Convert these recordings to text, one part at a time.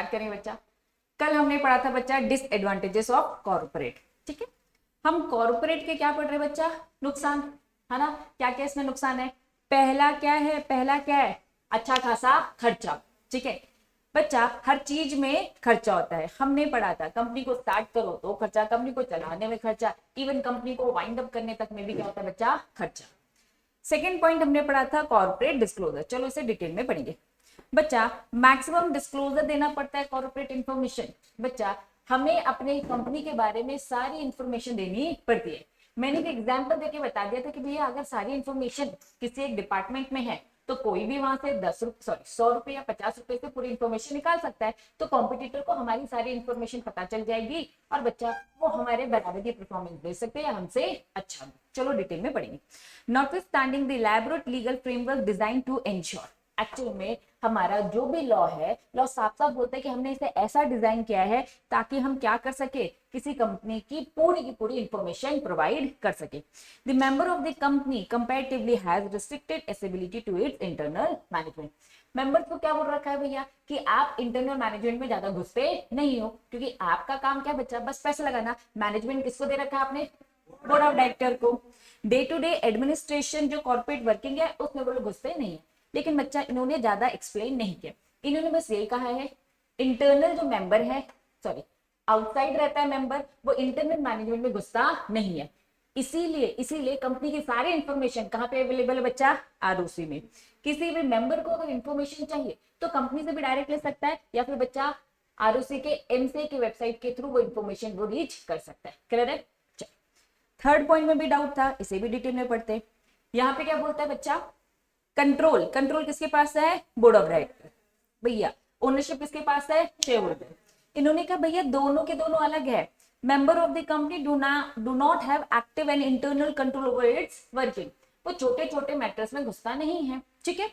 Start करेंगे बच्चा। कल हमने पढ़ा था बच्चा डिसएडवांटेजेस ऑफ कॉर्पोरेट, ठीक है। हम कॉर्पोरेट के क्या पढ़ रहे हैं बच्चा, नुकसान, है ना। क्या क्या इसमें नुकसान है। पहला क्या है, पहला क्या है, अच्छा खासा खर्चा, ठीक है बच्चा। हर चीज में खर्चा होता है, हमने पढ़ा था कंपनी को स्टार्ट करो तो खर्चा, कंपनी को चलाने में खर्चा, इवन कंपनी को वाइंड अप करने तक में भी क्या होता है बच्चा, खर्चा। सेकेंड पॉइंट हमने पढ़ा था कॉर्पोरेट डिस्क्लोजर, चलो इसे डिटेल में पढ़ेंगे बच्चा। मैक्सिमम डिस्क्लोजर देना पड़ता है कॉर्पोरेट इंफॉर्मेशन। बच्चा हमें अपने कंपनी के बारे में सारी इंफॉर्मेशन देनी पड़ती है। मैंने एक एग्जांपल देके बता दिया था कि भैया अगर सारी इंफॉर्मेशन किसी एक डिपार्टमेंट में है तो कोई भी वहां से 100 रुपए या 50 रुपए से पूरी इंफॉर्मेशन निकाल सकता है, तो कॉम्पिटिटर को हमारी सारी इंफॉर्मेशन पता चल जाएगी और बच्चा वो हमारे बराबर की परफॉर्मेंस दे सकते हैं हमसे अच्छा। चलो डिटेल में पढ़ेंगे। Notwithstanding the elaborate legal framework design to ensure, actual में हमारा जो भी लॉ है, लॉ साफ साफ बोलता है कि हमने इसे ऐसा डिजाइन किया है ताकि हम क्या कर सके, किसी कंपनी की पूरी इंफॉर्मेशन प्रोवाइड कर सके। The member of the company comparatively has restricted accessibility to its internal management. Members को क्या बोल रखा है भैया कि आप इंटरनल मैनेजमेंट में ज्यादा घुसते नहीं हो, क्योंकि आपका काम क्या बच्चा, बस पैसे लगाना। मैनेजमेंट किसको दे रखा है आपने, बोर्ड ऑफ डायरेक्टर को। डे टू डे एडमिनिस्ट्रेशन जो कॉर्पोरेट वर्किंग है उसमें वो लोग घुसते नहीं है। लेकिन बच्चा इन्होंने ज्यादा एक्सप्लेन नहीं किया, इन्होंने बस यही कहा है इंटरनल जो मेंबर है, सॉरी आउटसाइड रहता है मेंबर, वो इंटरनल मैनेजमेंट में घुसता नहीं है। इसीलिए कंपनी की सारी इंफॉर्मेशन कहाँ पे अवेलेबल है बच्चा, आरओसी में। किसी भी मेंबर को अगर इंफॉर्मेशन चाहिए तो कंपनी से भी डायरेक्ट ले सकता है या फिर बच्चा आरओसी के एमसीए की वेबसाइट के थ्रू वो इंफॉर्मेशन वो रीच कर सकता है। क्लियर है। थर्ड पॉइंट में भी डाउट था, इसे भी डिटेल में पढ़ते हैं। यहाँ पे क्या बोलता है बच्चा, कंट्रोल, कंट्रोल किसके पास है, बोर्ड ऑफ डायरेक्टर। भैया ओनरशिप किसके पास है, शेयर होल्डर। इन्होंने कहा भैया दोनों के दोनों अलग है। Member of the company do not have active and internal control over it's working. वो छोटे छोटे मैटर्स में घुसता नहीं है, ठीक है।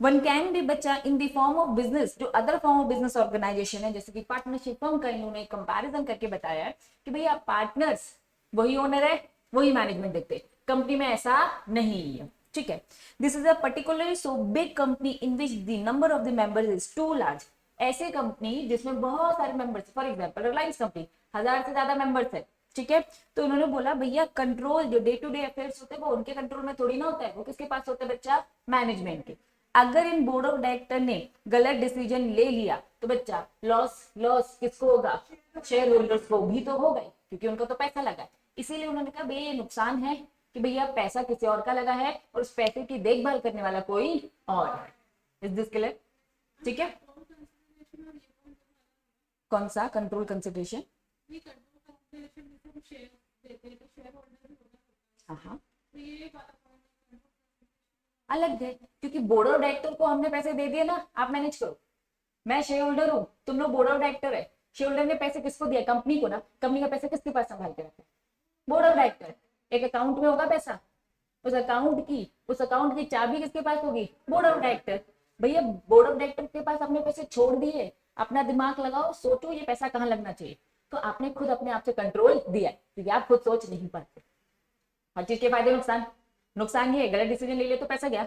वन कैन बी बच्चा in the form of business, जो other form of business organisation है जैसे कि पार्टनरशिप फर्म का इन्होंने कंपैरिजन करके बताया है कि भैया पार्टनर्स वही ओनर है वही मैनेजमेंट देखते, कंपनी में ऐसा नहीं है, ठीक है। This is a particularly so big company in which the number of the members is too large. ऐसे कंपनी जिसमें बहुत सारे members, for example Reliance company 1000 से ज्यादा मेंबर्स है, ठीक है। तो इन्होंने बोला भैया कंट्रोल जो डे टू डे अफेयर्स होते हैं वो उनके कंट्रोल में थोड़ी ना होता है, वो किसके पास होता है बच्चा, मैनेजमेंट के। अगर इन बोर्ड ऑफ डायरेक्टर ने गलत डिसीजन ले लिया तो बच्चा लॉस लॉस किसको होगा, शेयर होल्डर्स को भी तो होगा क्योंकि उनको तो पैसा लगा है। इसीलिए उन्होंने कहा भैया ये नुकसान है कि भैया पैसा किसी और का लगा है और उस पैसे की देखभाल करने वाला कोई और है। इज दिस क्लियर, ठीक है। कौन सा कंट्रोल कंसिडरेशन, हाँ अलग है, क्योंकि बोर्ड ऑफ डायरेक्टर को हमने पैसे दे दिए ना, आप मैनेज करो। मैं शेयर होल्डर हूँ, तुम लोग बोर्ड ऑफ डायरेक्टर है। शेयर होल्डर ने पैसे किसको दिया, कंपनी को ना। कंपनी का पैसा किसके पास संभाल के रखा है, बोर्ड ऑफ डायरेक्टर। एक अकाउंट में होगा पैसा, उस अकाउंट की चाबी किसके पास होगी, बोर्ड ऑफ डायरेक्टर। भैया बोर्ड ऑफ डायरेक्टर के पास अपने पैसे छोड़ दिए, अपना दिमाग लगाओ, सोचो ये पैसा कहाँ लगना चाहिए। तो आपने खुद अपने आप से कंट्रोल दिया है क्योंकि आप खुद सोच नहीं पाते। हर चीज के फायदे नुकसान, नुकसान ये है गलत डिसीजन ले लिया तो पैसा गया,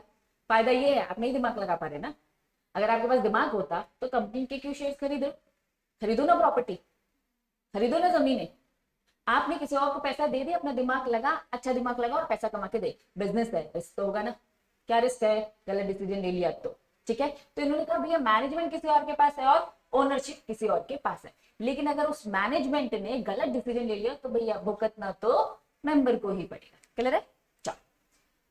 फायदा ये है आप नहीं दिमाग लगा पा रहे ना। अगर आपके पास दिमाग होता तो कंपनी के क्यों शेयर खरीदो ना, प्रॉपर्टी खरीदो ना, जमीनें। आपने किसी और को पैसा दे दिया, अपना दिमाग लगा, अच्छा दिमाग लगा और पैसा कमा के दे। बिजनेस है, रिस्क तो होगा ना। क्या रिस्क है, गलत डिसीजन ले लिया तो, ठीक है। तो इन्होंने कहा भैया मैनेजमेंट किसी और के पास है और ओनरशिप किसी और के पास है, लेकिन अगर उस मैनेजमेंट ने गलत डिसीजन ले लिया तो भैया भुगतना तो मेंबर को ही पड़ेगा। क्लियर है। चलो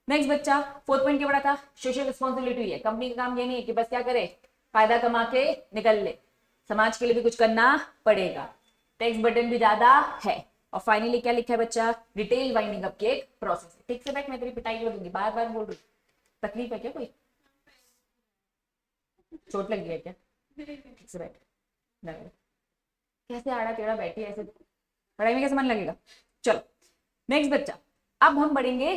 नेक्स्ट बच्चा, फोर्थ पॉइंट क्या बड़ा था, सोशल रिस्पॉन्सिबिलिटी है। कंपनी का काम ये नहीं है कि बस क्या करे, फायदा कमा के निकल ले, समाज के लिए भी कुछ करना पड़ेगा। टैक्स बर्डन भी ज्यादा है। और फाइनली क्या लिखा है बच्चा, डिटेल वाइंडिंग अप के एक प्रोसेस। ठीक से बैठ, मैं तेरी पिटाई कर दूंगी, बार बार बोल रही। तकलीफ है क्या, कोई चोट लग गई है क्या, ठीक से बैठ। कैसे आड़ा टेढ़ा बैठी है, ऐसे पढ़ाई में कैसे मन लगेगा। चलो नेक्स्ट बच्चा, अब हम बढ़ेंगे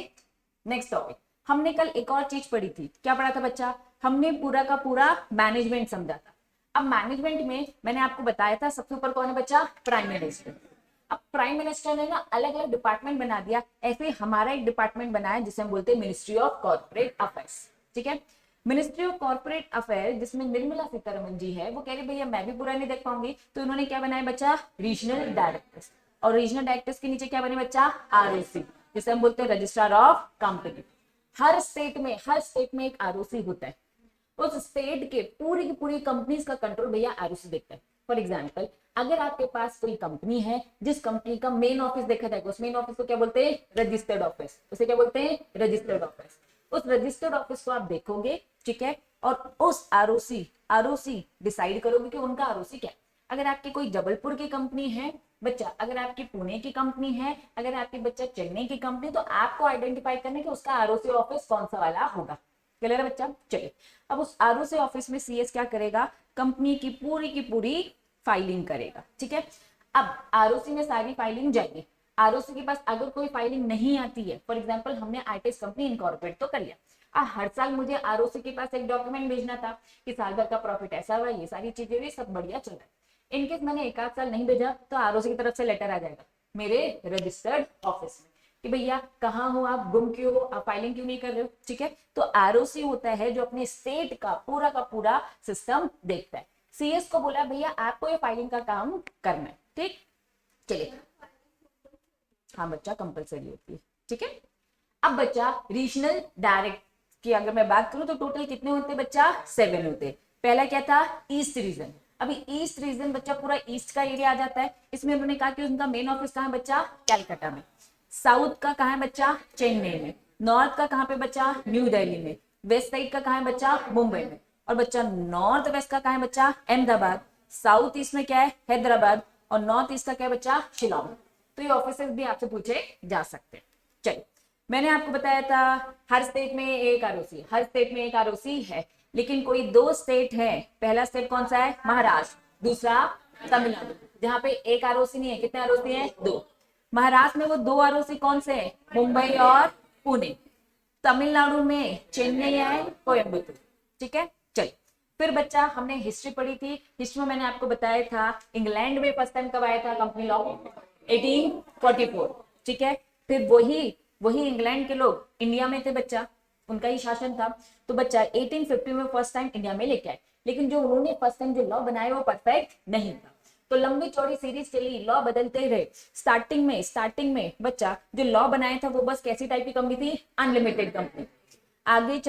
नेक्स्ट टॉपिक। हमने कल एक और चीज पढ़ी थी, क्या पढ़ा था बच्चा, हमने पूरा का पूरा मैनेजमेंट समझा था। अब मैनेजमेंट में मैंने आपको बताया था सबसे ऊपर कौन है बच्चा, प्राइम मिनिस्टर। अब प्राइम मिनिस्टर ने ना अलग अलग डिपार्टमेंट बना दिया, ऐसे हमारा एक डिपार्टमेंट बनाया जिसे हम बोलते हैं मिनिस्ट्री ऑफ कॉर्पोरेट अफेयर्स, ठीक है। मिनिस्ट्री ऑफ कॉर्पोरेट अफेयर जिसमें निर्मला सीतारमन जी है, वो कह रही भैया मैं भी पूरा नहीं देख पाऊंगी, तो इन्होंने क्या बनाया बच्चा, रीजनल डायरेक्टर्स। और रीजनल डायरेक्टर्स के नीचे क्या बने बच्चा, आरओसी, जिसे हम बोलते हैं registrar of company. Her state में एक आरओसी होता है, उस स्टेट के पूरी की पूरी कंपनीज का कंट्रोल भैया आरओसी देखता है। फॉर एग्जाम्पल, अगर आपके पास कोई कंपनी है जिस कंपनी का मेन ऑफिस देखा जाएगा, उस मेन ऑफिस को क्या बोलते हैं, रजिस्टर्ड ऑफिस। उसे क्या बोलते हैं, रजिस्टर्ड ऑफिस। उस रजिस्टर्ड ऑफिस को आप देखोगे, ठीक है, और उस आरओसी डिसाइड करोगे कि उनका आरओसी क्या है। अगर आपकी कोई जबलपुर की कंपनी है बच्चा, अगर आपकी पुणे की कंपनी है, अगर आपकी बच्चा चेन्नई की कंपनी, तो आपको आइडेंटिफाई करना कि उसका आरओसी ऑफिस कौन सा वाला होगा। क्लियर है बच्चा? चलिए, अब उस आरओसी ऑफिस में सीएस क्या करेगा, कंपनी की पूरी फाइलिंग करेगा। ठीक है, अब आरओसी में सारी फाइलिंग जाएगी। आरओसी के पास अगर कोई फाइलिंग नहीं आती है, फॉर एग्जांपल हमने आईटीएस कंपनी इनकॉर्पोरेट तो कर लिया, हर साल मुझे आरओसी के पास एक डॉक्यूमेंट भेजना था कि साल भर का प्रॉफिट ऐसा हुआ, ये सारी चीजें हुई, सब बढ़िया चल रहा है। इनकेस मैंने एक आध साल नहीं भेजा तो आरओसी की तरफ से लेटर आ जाएगा मेरे रजिस्टर्ड ऑफिस में कि भैया कहाँ हो आप, गुम क्यों हो, आप फाइलिंग क्यों नहीं कर रहे हो। ठीक है, तो आरओसी होता है जो अपने स्टेट का पूरा सिस्टम देखता है। सीएस को बोला भैया आपको ये फाइलिंग का काम करना है। ठीक, चलिए, हाँ बच्चा कंपलसरी होती है। ठीक है, अब बच्चा रीजनल डायरेक्ट की अगर मैं बात करूं तो टोटल कितने होते हैं बच्चा, 7 होते हैं। पहला क्या था, ईस्ट रीजन। अभी ईस्ट रीजन बच्चा पूरा ईस्ट का एरिया आ जाता है। इसमें उन्होंने कहा कि उनका मेन ऑफिस कहाँ है बच्चा, कैलकाटा में। साउथ का कहाँ है बच्चा, चेन्नई में। नॉर्थ का कहाँ पे बच्चा, न्यू दिल्ली में। वेस्ट साइड का कहाँ है बच्चा, मुंबई में। और बच्चा नॉर्थ वेस्ट का कहाँ है बच्चा, अहमदाबाद। साउथ ईस्ट में क्या है, हैदराबाद। और नॉर्थ ईस्ट का क्या है बच्चा, शिलोंग। तो ये ऑफिसेस भी आपसे पूछे जा सकते हैं। चलिए, मैंने आपको बताया था हर स्टेट में एक आरओसी, हर स्टेट में एक आरओसी है, लेकिन कोई 2 स्टेट है। पहला स्टेट कौन सा है, महाराष्ट्र, दूसरा तमिलनाडु, जहां पे एक आरओसी नहीं है। कितने आरओसी है, 2। महाराष्ट्र में वो 2 आरओसी कौन से है, मुंबई और पुणे। तमिलनाडु में चेन्नई है, कोयम्बटूर। ठीक है, चलिए, फिर बच्चा हमने हिस्ट्री पढ़ी थी। हिस्ट्री में मैंने आपको बताया था इंग्लैंड में फर्स्ट टाइम कब आया था कंपनी लॉ, 1844। ठीक है, फिर वही इंग्लैंड के लोग इंडिया में थे बच्चा, उनका ही शासन था। तो बच्चा 1850 में फर्स्ट टाइम इंडिया में लेके आए, लेकिन जो उन्होंने फर्स्ट टाइम जो लॉ बनाया वो परफेक्ट नहीं था। तो लंबी चौड़ी सीरीज चली, लॉ बदलते रहे। स्टार्टिंग में बच्चा जो लॉ बनाया था वो बस कैसी टाइप की कंपनी थी, अनलिमिटेड कंपनी। आगे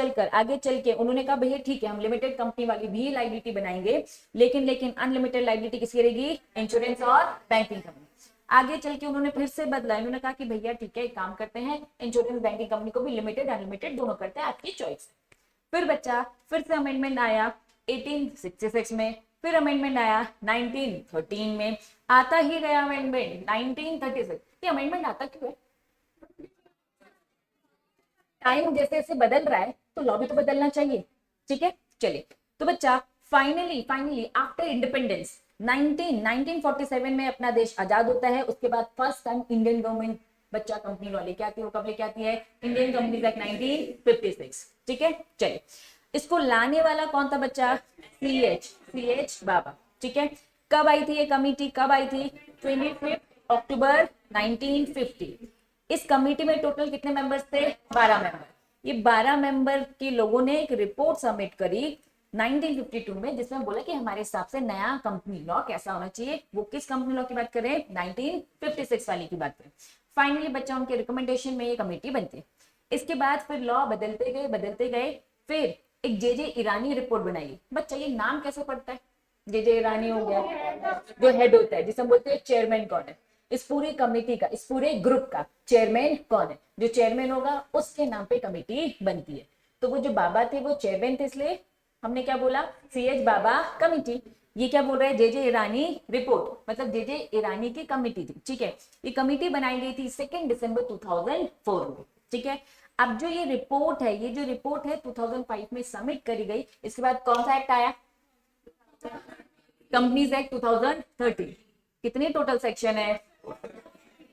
चल के उन्होंने कहा भैया ठीक है हम लिमिटेड कंपनी वाली भी लाइबिलिटी बनाएंगे, लेकिन अनलिमिटेड लाइबिलिटी किसकी रहेगी, इंश्योरेंस और बैंकिंग कंपनी। आगे चल के उन्होंने फिर से बदला, उन्होंने कहा कि भैया ठीक है एक काम करते हैं, इंश्योरेंस बैंकिंग कंपनी को भी लिमिटेड अनलिमिटेड दोनों करते हैं, आपकी चॉइस। फिर बच्चा फिर से अमेंडमेंट आया 1866 में, फिर अमेंडमेंट आया 1913 में, आता ही गया अमेंडमेंट 1936। ये अमेंडमेंट आता क्यों है, टाइम जैसे जैसे बदल रहा है तो लॉ भी तो बदलना चाहिए। ठीक है, चलिए, तो बच्चा फाइनली आफ्टर इंडिपेंडेंस 1947 में अपना देश आजाद होता है। उसके बाद फर्स्ट टाइम इंडियन गवर्नमेंट बच्चा कंपनी लॉ लेके आती है। वो कब लेके आती है, इंडियन कंपनीज एक्ट 1956। ठीक है, चलिए, इसको लाने वाला कौन था बच्चा, सीएच बाबा। ठीक है, कब आई थी ये कमिटी, कब आई थी, 25 अक्टूबर 1950। इस कमेटी में टोटल कितने मेंबर्स थे, 12 मेंबर। ये 12 मेंबर के लोगों ने एक रिपोर्ट सबमिट करी 1952 में, जिसमें बोला कि हमारे हिसाब से नया कंपनी लॉ कैसा होना चाहिए। वो किस कंपनी लॉ की बात करें, 1956 वाली की बात करें। फाइनली बच्चा उनके रिकमेंडेशन में ये कमेटी बनती है। इसके बाद फिर लॉ बदलते गए। फिर एक जे ईरानी रिपोर्ट बनाई। बच्चा ये नाम कैसे पड़ता है, जे ईरानी हो गया, जो हेड होता है, जिसे हम बोलते हैं चेयरमैन कौन है इस पूरी कमेटी का, इस पूरे ग्रुप का चेयरमैन कौन है, जो चेयरमैन होगा उसके नाम पे कमेटी बनती है। तो वो जो बाबा थे वो चेयरमैन थे, इसलिए हमने क्या बोला, सीएच बाबा कमेटी। ये क्या बोल रहा है, जे ईरानी रिपोर्ट, मतलब जे ईरानी की कमेटी थी। ठीक है, ये कमेटी बनाई गई थी 2 दिसंबर 2004 में। ठीक है, अब जो ये रिपोर्ट है 2005 में सबमिट करी गई। इसके बाद कौन सा एक्ट आया, कंपनीज एक्ट 2013। कितने टोटल सेक्शन है,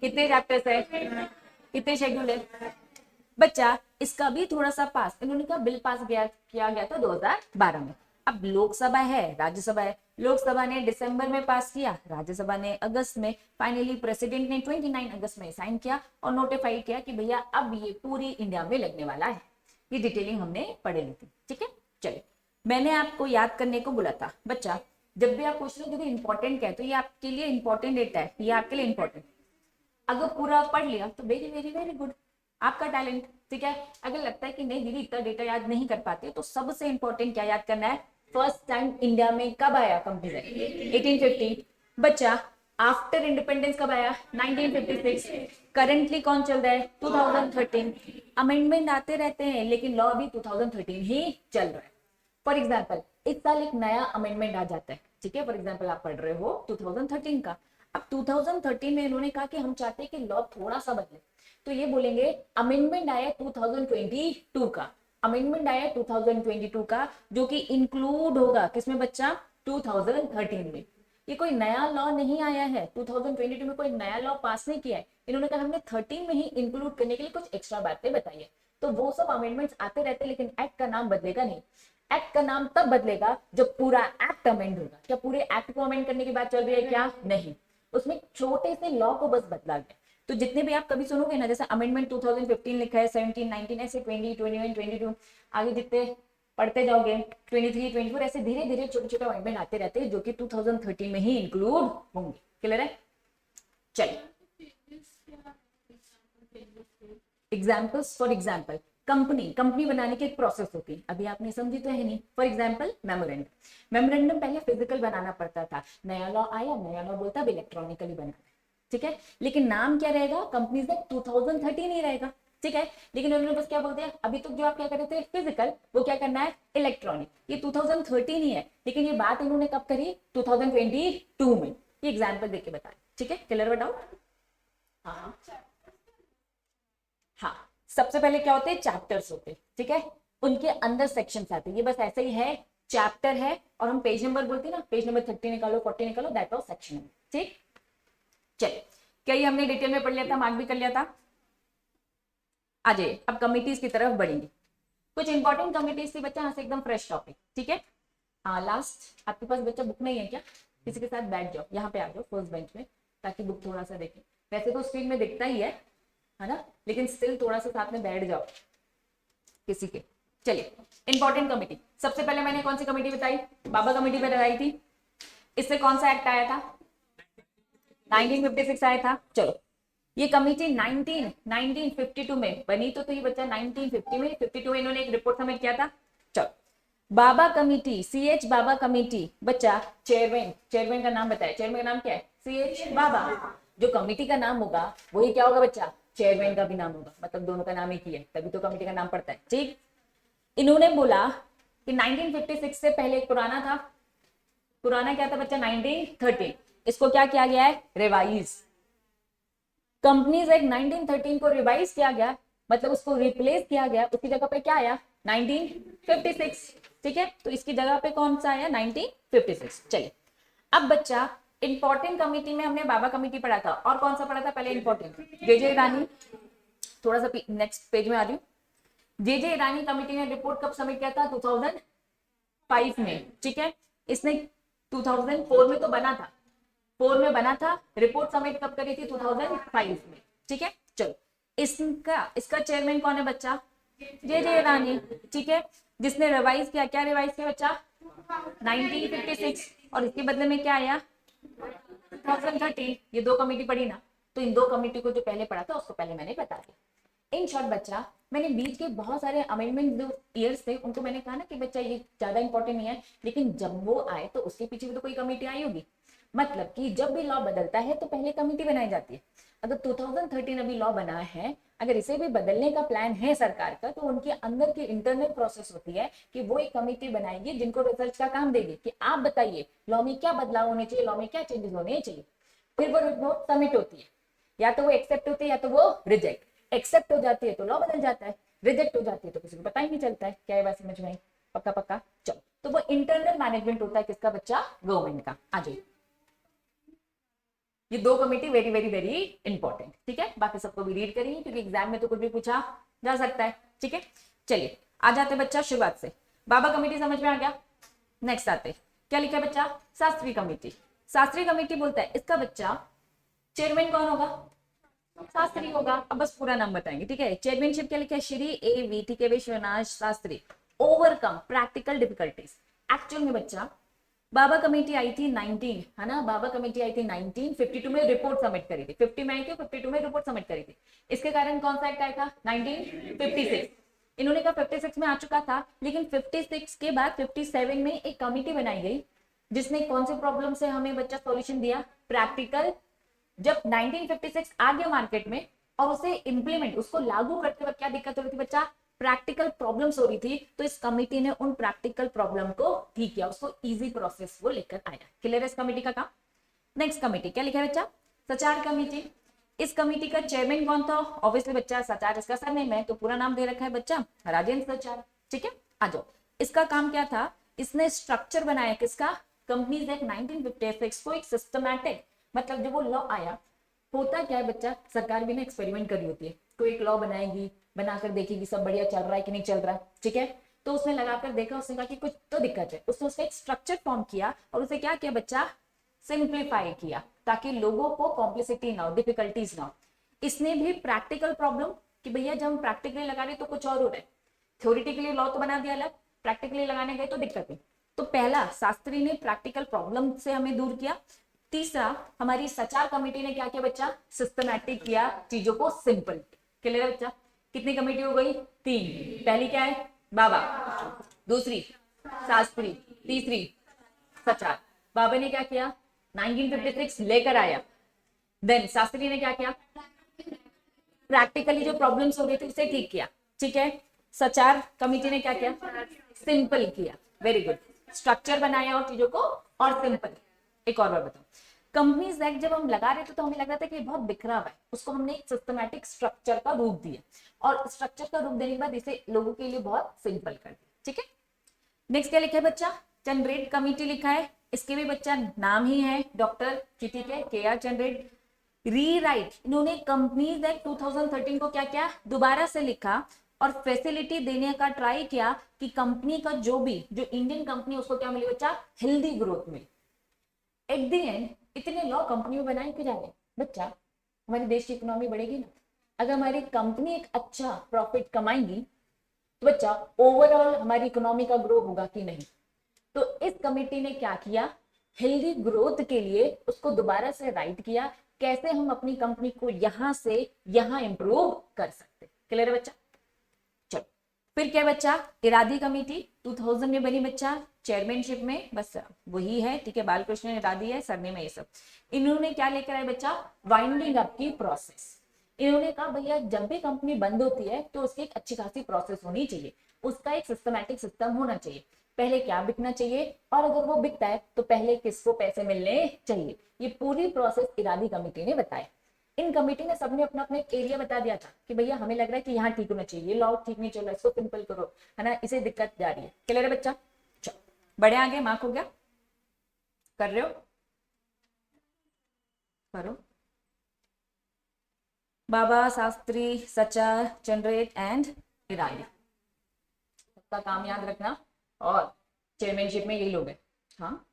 कितने चैप्टर्स है, कितने शेड्यूल है बच्चा। इसका भी थोड़ा सा पास, इन्होंने कहा बिल पास किया गया था 2012 में। अब लोकसभा है, राज्यसभा है। लोकसभा ने दिसंबर में पास किया, राज्यसभा ने अगस्त में। फाइनली प्रेसिडेंट ने 29 अगस्त में साइन किया और नोटिफाई किया कि भैया अब ये पूरी इंडिया में लगने वाला है। ये डिटेलिंग हमने पढ़े ली थी। ठीक है, चलिए, मैंने आपको याद करने को बोला था बच्चा, जब भी आप पूछ लो यदि इंपॉर्टेंट क्या है तो ये आपके लिए इंपॉर्टेंट डेटा है, ये आपके लिए इंपॉर्टेंट। अगर पूरा पढ़ लिया तो वेरी वेरी वेरी गुड, आपका टैलेंट, ठीक है। अगर लगता है कि नहीं दीदी इतना डेटा याद नहीं कर पाते, तो सबसे इंपॉर्टेंट क्या याद करना है, फर्स्ट टाइम इंडिया में कब आया कंप्यूटर, 1850। बच्चा आफ्टर इंडिपेंडेंस कब आया, 1956। करंटली कौन चल रहा है, 2013। अमेंडमेंट आते रहते हैं लेकिन लॉ भी 2013 ही चल रहा है। फॉर एग्जाम्पल इस साल एक नया अमेंडमेंट आ जाता है, ठीक है। फॉर एग्जाम्पल आप पढ़ रहे हो 2013 का, अब 2013 में इन्होंने कहा कि हम चाहते हैं कि लॉ थोड़ा सा बदले, तो ये बोलेंगे अमेंडमेंट आया 2022 का, अमेंडमेंट आया 2022 का, जो कि इंक्लूड होगा किसमें बच्चा, 2013 में। ये कोई नया लॉ नहीं आया है, 2022 में कोई नया लॉ पास नहीं किया है, इन्होंने कहा हमने 13 में ही इंक्लूड करने के लिए कुछ एक्स्ट्रा बातें बताई है। तो वो सब अमेंडमेंट्स आते रहते हैं, लेकिन एक्ट का नाम बदलेगा नहीं। एक्ट का नाम तब बदलेगा जब पूरा एक्ट अमेंड होगा। क्या पूरे एक्ट को अमेंड करने की बात चल रही है क्या, नहीं, उसमें छोटे से लॉ को बस बदला गया। तो जितने भी आप कभी सुनोगे ना, जैसे अमेंडमेंट 2015 लिखा है, 17, 19, ऐसे 20, 21, 22, आगे जितने पढ़ते जाओगे 23, 24, ऐसे धीरे धीरे छोटे छोटे अमेंडमेंट आते रहते हैं, जो कि 2013 में ही इंक्लूड होंगे। क्लियर है? चलिए, एग्जाम्पल्स। फॉर एग्जाम्पल कंपनी बनाने की एक प्रोसेस होती है, अभी आपने समझी तो है नहीं। फॉर एग्जाम्पल मेमोरेंडम पहले फिजिकल बनाना पड़ता था, नया लॉ आया, नया लॉ बोलता है इलेक्ट्रॉनिकली बनाना, ठीक है। लेकिन नाम क्या रहेगा, कंपनीज एक्ट 2013 ही रहेगा, ठीक है। लेकिन उन्होंने बस क्या बोल दिया, अभी तक जो आप क्या कर रहे थे फिजिकल, वो क्या करना है इलेक्ट्रॉनिक, ये 2013 ही है। लेकिन ये बात इन्होंने कब करी, 2022 में। ये एग्जाम्पल देके बताए, ठीक है। क्लियर बताओ? हाँ हाँ, सबसे पहले क्या होते हैं, चैप्टर्स होते हैं, ठीक है। उनके अंदर सेक्शंस आते हैं, ये बस ऐसे ही है, चैप्टर है, और हम पेज नंबर बोलते हैं ना, पेज नंबर 30 निकालो, 40 निकालो, दैट वाज सेक्शन, ठीक। चलिए, क्या ये हमने डिटेल में पढ़ लिया था, मार्क भी कर लिया था। आ जाइए, अब कमिटीज की तरफ बढ़ेंगे। कुछ इंपॉर्टेंट कमिटीज थी बच्चा, यहाँ से एकदम फ्रेश टॉपिक, ठीक है। हाँ, लास्ट आपके पास बच्चा बुक नहीं है क्या, किसी के साथ बैठ जाओ, यहाँ पे आ जाओ फर्स्ट बेंच में, ताकि बुक थोड़ा सा देखें। वैसे तो स्क्रीन में दिखता ही है ना, लेकिन स्टिल थोड़ा सा साथ में बैठ जाओ किसी के। चलिए, इंपॉर्टेंट कमिटी, सबसे पहले मैंने कौन सी कमिटी बताई, बाबा कमिटी बताई थी। इससे कौन सा एक्ट आया था, 1956 आया था। चलो, ये कमिटी 1952 में बनी, तो ये बच्चा 1950 में, 52 में इन्होंने एक रिपोर्ट सबमिट किया था। चलो, बाबा कमिटी, CH बाबा कमिटी, बच्चा चेयरमैन का नाम बताया, चेयरमैन का नाम क्या है, CH बाबा। जो कमिटी का नाम होगा वही क्या होगा बच्चा, चेयरमैन का भी नाम होगा, मतलब दोनों का नाम एक ही है, तभी तो कमिटी का नाम पड़ता है, ठीक। इन्होंने बोला कि 1956 से पहले एक पुराना था, पुराना क्या था बच्चा, 1913, इसको क्या किया गया है, रिवाइज। कंपनीज एक्ट 1913 को रिवाइज किया गया, मतलब उसको रिप्लेस किया गया, उसकी जगह पे क्या आया, 1956, ठीक है। तो इसकी जगह पे कौन सा आया, 1956। चलिए, अब बच्चा इंपॉर्टेंट कमिटी में हमने बाबा कमिटी पढ़ा था, और कौन सा पढ़ा था पहले इंपॉर्टेंट, जे ईरानी, थोड़ा सा नेक्स्ट पेज में आ रही हूँ। जे ईरानी कमिटी ने रिपोर्ट कब सबमिट किया था, 2005 में, ठीक है। इसने 2004 में तो बना था, 4 में बना था, रिपोर्ट सबमिट कब करी थी, 2005 में, ठीक है। चलो, इसका चेयरमैन कौन है बच्चा, जे ईरानी, ठीक है। जिसने रिवाइज किया, क्या रिवाइज किया बच्चा, 1956, और इसके बदले में क्या आया, 2013। ये दो कमेटी पढ़ी ना, तो इन दो कमेटी को जो पहले पढ़ा था उसको पहले मैंने बता दिया। इन शॉर्ट बच्चा, मैंने बीच के बहुत सारे अमेंडमेंट जो ईयर्स थे उनको मैंने कहा ना कि बच्चा ये ज्यादा इंपॉर्टेंट नहीं है, लेकिन जब वो आए तो उसके पीछे भी तो कोई कमेटी आई होगी। मतलब कि जब भी लॉ बदलता है तो पहले कमेटी बनाई जाती है। अगर 2013 अभी लॉ बना है, अगर इसे भी बदलने का प्लान है सरकार का, तो उनके अंदर की इंटरनल प्रोसेस होती है कि वो एक कमेटी बनाएगी जिनको रिसर्च का काम देगी कि आप बताइए लॉ में क्या बदलाव होने चाहिए, लॉ में क्या चेंजेस होने चाहिए। फिर वो रिपोर्ट सबमिट होती है, या तो वो एक्सेप्ट होती है या तो वो रिजेक्ट। एक्सेप्ट हो जाती है तो लॉ बदल जाता है, रिजेक्ट हो जाती है तो किसी को पता ही नहीं चलता है। क्या ये बात समझ में आई? पक्का पक्का। चलो, तो वो इंटरनल मैनेजमेंट होता है किसका बच्चा, गवर्नमेंट का। आ जाइए, ये दो committee very very very important, ठीक है। बाकी सबको भी रीड करिए क्योंकि एग्जाम में तो कुछ भी पूछा जा सकता है, ठीक है। चलिए, आ जाते बच्चा शुरुआत से, बाबा कमेटी समझ में आ गया। नेक्स्ट आते, क्या लिखा है बच्चा, शास्त्री कमेटी। शास्त्री कमेटी बोलता है इसका बच्चा चेयरमैन कौन होगा, शास्त्री होगा। अब बस पूरा नाम बताएंगे, ठीक है। चेयरमैनशिप क्या लिखा है, श्री AV, ठीक है, Vishwanath Shastri. Overcome practical difficulties. Actual में बच्चा बाबा कमेटी आई थी 19, है ना, बाबा कमेटी आई थी 1952 में, रिपोर्ट सबमिट करी थी, 50 में आई थी, 52 में रिपोर्ट सबमिट करी थी। इसके कारण कौन सा एक्ट आया था? 1956। इन्होंने कहा 56 में आ चुका था, लेकिन 56 के बाद 57 में एक कमेटी बनाई गई जिसने कौन से प्रॉब्लम से हमें बच्चा सॉल्यूशन दिया? प्रैक्टिकल। जब 1956 आ गया मार्केट में और उसे इंप्लीमेंट, उसको लागू करते वक्त क्या दिक्कत हो रही थी बच्चा? प्रैक्टिकल प्रॉब्लम्स हो रही थी, तो इस कमेटी ने उन प्रैक्टिकल प्रॉब्लम को ठीक किया, उसको इजी प्रोसेस वो लेकर आया। क्लियर है इस कमेटी का काम? नेक्स्ट कमेटी क्या लिखा है बच्चा? सचार कमेटी। इस कमेटी का चेयरमैन कौन था? ऑब्वियसली बच्चा सचार इसका सरनेम है, तो पूरा नाम दे रखा है बच्चा राजेंद्र सचार। ठीक है, आ जाओ। इसका काम क्या था? इसने स्ट्रक्चर बनाया किसका? कंपनीज एक्ट 1956 को एक सिस्टमैटिक, मतलब जब वो लॉ आया, होता क्या है बच्चा, सरकार भी ना एक्सपेरिमेंट करी होती है, कोई एक लॉ बनाएगी, बनाकर देखेगी सब बढ़िया चल रहा है कि नहीं चल रहा है, ठीक है, तो उसने लगाकर देखा, उसने कहा कि कुछ तो दिक्कत है, उसने उसका एक स्ट्रक्चर फॉर्म किया और उसे क्या किया बच्चा? सिंप्लीफाई किया, ताकि लोगों को कॉम्प्लिसिटी ना हो, डिफिकल्टीज ना हो। इसने भी प्रैक्टिकल प्रॉब्लम कि भैया जब हम प्रैक्टिकली लगा रहे तो कुछ और हो रहा है, थ्योरेटिकली लॉ तो बना दिया अलग, प्रैक्टिकली लगाने गए तो दिक्कत है। तो पहला शास्त्री ने प्रैक्टिकल प्रॉब्लम से हमें दूर किया। तीसरा हमारी सचार कमेटी ने क्या किया बच्चा? सिस्टमैटिक किया, चीजों को सिंपल। क्लियर है बच्चा? कितनी कमेटी हो गई? 3। पहली क्या है? बाबा, दूसरी शास्त्री, तीसरी सचार। बाबा ने क्या किया? 1956 लेकर आया, देन शास्त्री ने क्या किया? प्रैक्टिकली जो प्रॉब्लम्स हो रही थी उसे ठीक किया, ठीक है। सचार कमेटी ने क्या किया? सिंपल किया, वेरी गुड, स्ट्रक्चर बनाया और चीजों को और सिंपल। एक और बार बताओ, कंपनीज एक्ट जब हम लगा रहे थे तो हमें लग रहा था कि बहुत बिखरा हुआ है, उसको हमने एक सिस्टमैटिक स्ट्रक्चर का रूप दिया और स्ट्रक्चर का रूप देने के बाद इसे लोगों के लिए बहुत सिंपल कर दिया, ठीक है। नेक्स्ट क्या लिखा है बच्चा? चंद्रेट कमेटी लिखा है, इसके भी बच्चा नाम ही है डॉक्टर, ठीक है, KR चंद्रेट। रीराइट, इन्होंने कंपनीज एक्ट 2013 को क्या किया? दोबारा से लिखा और फैसिलिटी देने का ट्राई किया कि कंपनी का जो इंडियन कंपनी उसको क्या मिले बच्चा? हेल्दी ग्रोथ मिले। एट द एंड इतने लॉ कंपनी में बनाए क्यों जा रहे बच्चा? हमारे देश की इकोनॉमी बढ़ेगी ना। अगर हमारी कंपनी एक अच्छा प्रॉफिट कमाएंगी तो बच्चा ओवरऑल हमारी इकोनॉमी का ग्रो होगा कि नहीं। तो इस कमेटी ने क्या किया? हेल्दी ग्रोथ के लिए उसको दोबारा से राइट किया, कैसे हम अपनी कंपनी को यहां से यहां इंप्रूव कर सकते। क्लियर है बच्चा? चलो फिर क्या बच्चा? इरादी कमेटी 2000 में बनी बच्चा, चेयरमैनशिप में बस वही है, ठीक है, बालकृष्ण इरादी है, सरने में ये सब। इन्होंने क्या लेकर आए बच्चा? वाइंडिंग अप की प्रोसेस। इन्होंने कहा भैया जब भी कंपनी बंद होती है तो उसकी एक अच्छी खासी प्रोसेस होनी चाहिए, उसका एक सिस्टमैटिक सिस्टम होना चाहिए, पहले क्या बिकना चाहिए और अगर वो बिकता है तो पहले किसको पैसे मिलने चाहिए, ये पूरी प्रोसेस इरादी कमेटी ने बताया। इन कमेटी ने सबने अपना अपना एक एरिया बता दिया था कि भैया हमें लग रहा है कि यहाँ ठीक होना चाहिए, ये लॉ ठीक नहीं चल रहा है, इसको सिंपल करो, है ना, इसे दिक्कत जा रही है। क्लियर है बच्चा? चलो बड़े आगे, मार्क हो गया, कर रहे हो, करो। बाबा, शास्त्री, सचार, चंद्रेट एंड इरादी, सबका काम याद रखना। और चेयरमैनशिप में यही लोग हैं। हाँ,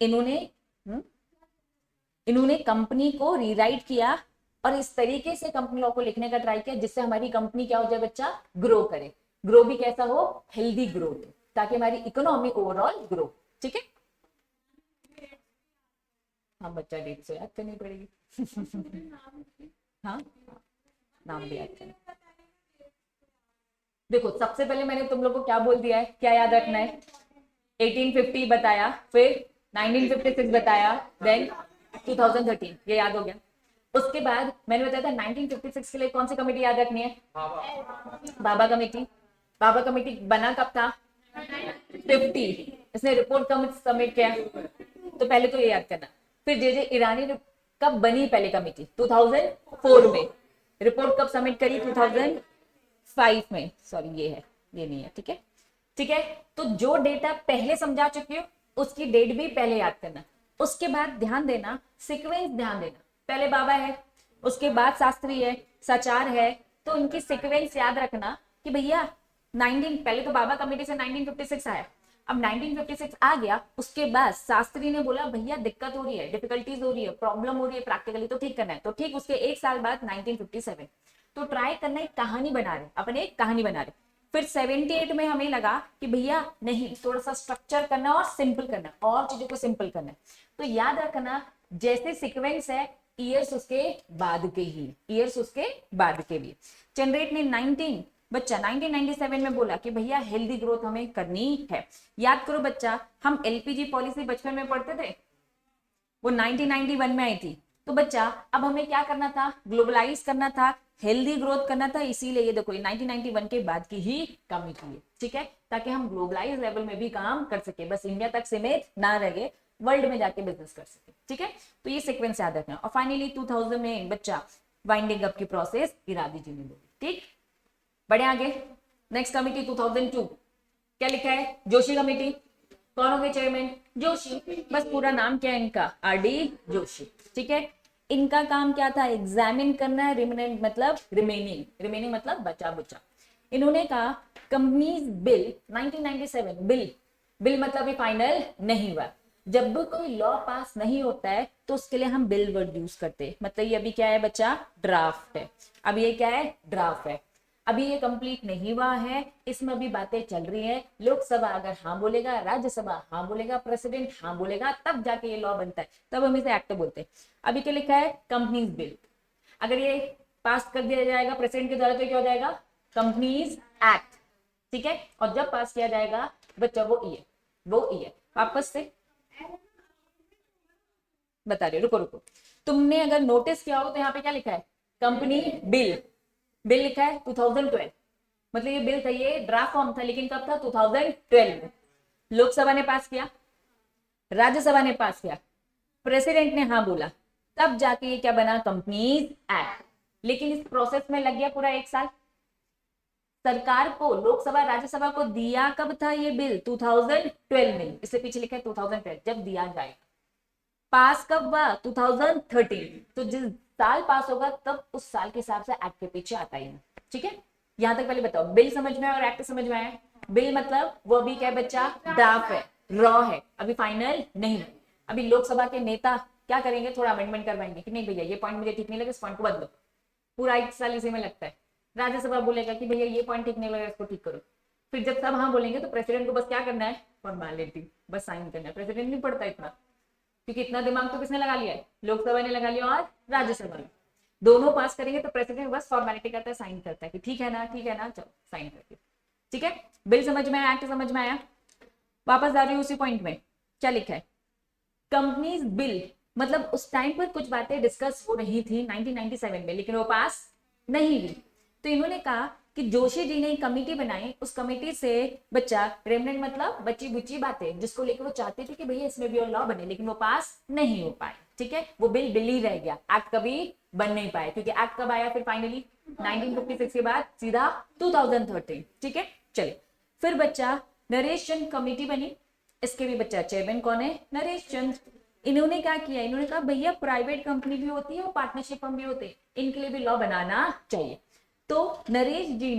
इन्होंने इन्होंने कंपनी को रीराइट किया और इस तरीके से कंपनी लॉ को लिखने का ट्राई किया जिससे हमारी कंपनी क्या हो जाए बच्चा? ग्रो करे। ग्रो भी कैसा हो? हेल्दी ग्रोथ, ताकि हमारी इकोनॉमी ओवरऑल ग्रो, ठीक है। हाँ बच्चा, डेट से याद करनी पड़ेगी। हाँ, नाम भी याद करना। देखो सबसे पहले मैंने तुम लोग को क्या बोल दिया है, क्या याद रखना है? 1850 बताया, फिर 1956 बताया, देन 2013, ये याद हो गया। उसके बाद मैंने बताया था 1956 के लिए कौन सी कमेटी याद रखनी है? बाबा कमेटी। बाबा कमेटी बना कब था? 50। इसने रिपोर्ट कब सबमिट किया? तो पहले तो ये याद करना। फिर जे ईरानी कब बनी पहले कमेटी? 2004 में। रिपोर्ट कब सबमिट करी? 2005 में। सॉरी ये है, ये नहीं है, ठीक है, ठीक है। तो जो डेटा पहले समझा चुकी हो उसकी डेट भी पहले याद करना। उसके बाद ध्यान देना, सीक्वेंस ध्यान देना, पहले बाबा है, उसके बाद शास्त्री है, सचार है, तो इनकी सीक्वेंस याद रखना कि भैया 19 पहले तो बाबा कमेटी से 1956 आया, अब 1956 आ गया, उसके बाद शास्त्री ने बोला भैया दिक्कत हो रही है, डिफिकल्टीज हो रही है, प्रॉब्लम हो रही है, प्रैक्टिकली तो ठीक करना है, तो ठीक उसके एक साल बाद 1957, तो ट्राई करना एक कहानी बना रहे, अपन एक कहानी बना रहे। फिर 78 में हमें लगा कि भैया नहीं, थोड़ा सा स्ट्रक्चर करना और सिंपल करना, और चीजों को सिंपल करना। तो याद रखना जैसे सीक्वेंस है, ईयर्स उसके बाद के ही, ईयर्स उसके बाद के भी। जनरेट ने 1997 में बोला कि भैया हेल्दी ग्रोथ हमें करनी है। याद करो बच्चा, हम एलपीजी पॉलिसी बचपन में पढ़ते थे, वो 1991 में आई थी। तो बच्चा अब हमें क्या करना था, ग्लोबलाइज करना था, हेल्दी ग्रोथ करना था। इसीलिए ये देखो 1991 के बाद की ही कमिटी है, ठीक है, ताकि हम ग्लोबलाइज लेवल में भी काम कर सके, बस इंडिया तक सीमित ना रहे, वर्ल्ड में जाके बिजनेस कर सके, ठीक है। तो ये सीक्वेंस याद रखना। और फाइनली 2000 में बच्चा वाइंडिंग अप की प्रोसेस इरादी जी ने बोली, ठीक। बढ़े आगे, नेक्स्ट कमिटी 2002, क्या लिखा है, जोशी कमेटी। कौन हो गए चेयरमैन, जोशी। बस पूरा नाम क्या है इनका, आरडी जोशी, ठीक है। इनका काम क्या था, एग्जामिन करना, रिमेनिंग मतलब रिमेनिंग, रिमेनिंग मतलब बचा बुचा। इन्होंने कहा कंपनीज बिल 1997, बिल मतलब ये फाइनल नहीं हुआ। जब भी कोई लॉ पास नहीं होता है तो उसके लिए हम बिल वर्ड यूज करते हैं, मतलब ये अभी क्या है बच्चा, ड्राफ्ट है। अब ये क्या है, ड्राफ्ट है, अभी ये कंप्लीट नहीं हुआ है, इसमें अभी बातें चल रही हैं। लोकसभा अगर हाँ बोलेगा, राज्यसभा हाँ बोलेगा, प्रेसिडेंट हाँ बोलेगा, तब जाके ये लॉ बनता है, तब हम इसे एक्ट बोलते हैं। अभी क्या लिखा है, कंपनीज बिल। अगर ये पास कर दिया जाएगा प्रेसिडेंट के द्वारा तो क्या हो जाएगा, कंपनीज एक्ट, ठीक है। और जब पास किया जाएगा बच्चा वो ये वापस से बता रही, रुको रुको, तुमने अगर नोटिस किया हो तो यहाँ पे क्या लिखा है, कंपनी बिल लिखा है 2012, मतलब ये बिल था, ये ड्राफ्ट फॉर्म था, लेकिन कब था, 2012 में। लोकसभा ने पास किया, राज्यसभा ने पास किया, प्रेसिडेंट ने हाँ बोला, तब जाके ये क्या बना, कंपनीज एक्ट। लेकिन इस प्रोसेस में लग गया पूरा 1 साल। सरकार को, लोकसभा राज्यसभा को दिया कब था ये बिल, 2012 में, इससे पीछे लिखा है 2012, जब दिया जाएगा। पास कब हुआ, 2013। तो जिस साल पास होगा तब उस साल के हिसाब से एक्ट के पीछे आता ही, ठीक है। यहां तक पहले बताओ, बिल समझ में आया और एक्ट समझ में आया। बिल मतलब वो अभी क्या है बच्चा, ड्राफ्ट है, रॉ है, अभी फाइनल नहीं है। अभी लोकसभा के नेता क्या करेंगे, थोड़ा अमेंडमेंट करवाएंगे कि नहीं भैया ये पॉइंट मुझे ठीक नहीं लगा, इस पॉइंट को बदलो, पूरा 1 साल इसी में लगता है। राज्यसभा बोलेगा कि भैया ये पॉइंट ठीक नहीं लगा, इसको ठीक करो। फिर जब सब हाँ बोलेंगे तो प्रेसिडेंट को बस क्या करना है, फॉर्मेलिटी, बस साइन करना है। प्रेसिडेंट नहीं पढ़ता इतना, क्योंकि इतना दिमाग तो किसने लगा लिया है, लोकसभा ने लगा लिया और राज्यसभा ने। दोनों पास करेंगे तो प्रेसिडेंट बस फॉर्मेलिटी करता है, साइन करता है कि ठीक है ना, चलो साइन करके, ठीक है। बिल समझ में आया, एक्ट समझ में आया। वापस आ रही हूँ उसी पॉइंट में, क्या लिखा है, कंपनीज बिल मतलब उस टाइम पर कुछ बातें डिस्कस हो रही थी 1997 में, लेकिन वो पास नहीं हुई। तो इन्होंने कहा कि जोशी जी ने कमेटी बनाई, उस कमेटी से बच्चा रेमनेंट मतलब बच्ची बुच्ची बातें, जिसको लेकर वो चाहते थे कि भैया इसमें भी और लॉ बने, लेकिन वो पास नहीं हो पाए, ठीक है। वो बिल ही रह गया, एक्ट कभी बन नहीं पाए, क्योंकि एक्ट कब आया फिर फाइनली 1956 के बाद सीधा 2013, ठीक है। चलिए फिर बच्चा नरेश चंद कमेटी बनी, इसके भी बच्चा चेयरमैन कौन है, नरेश चंद। इन्होंने क्या किया, इन्होंने कहा भैया प्राइवेट कंपनी भी होती है और पार्टनरशिप फर्म भी होते हैं, इनके लिए भी लॉ बनाना चाहिए। तो नरेश जी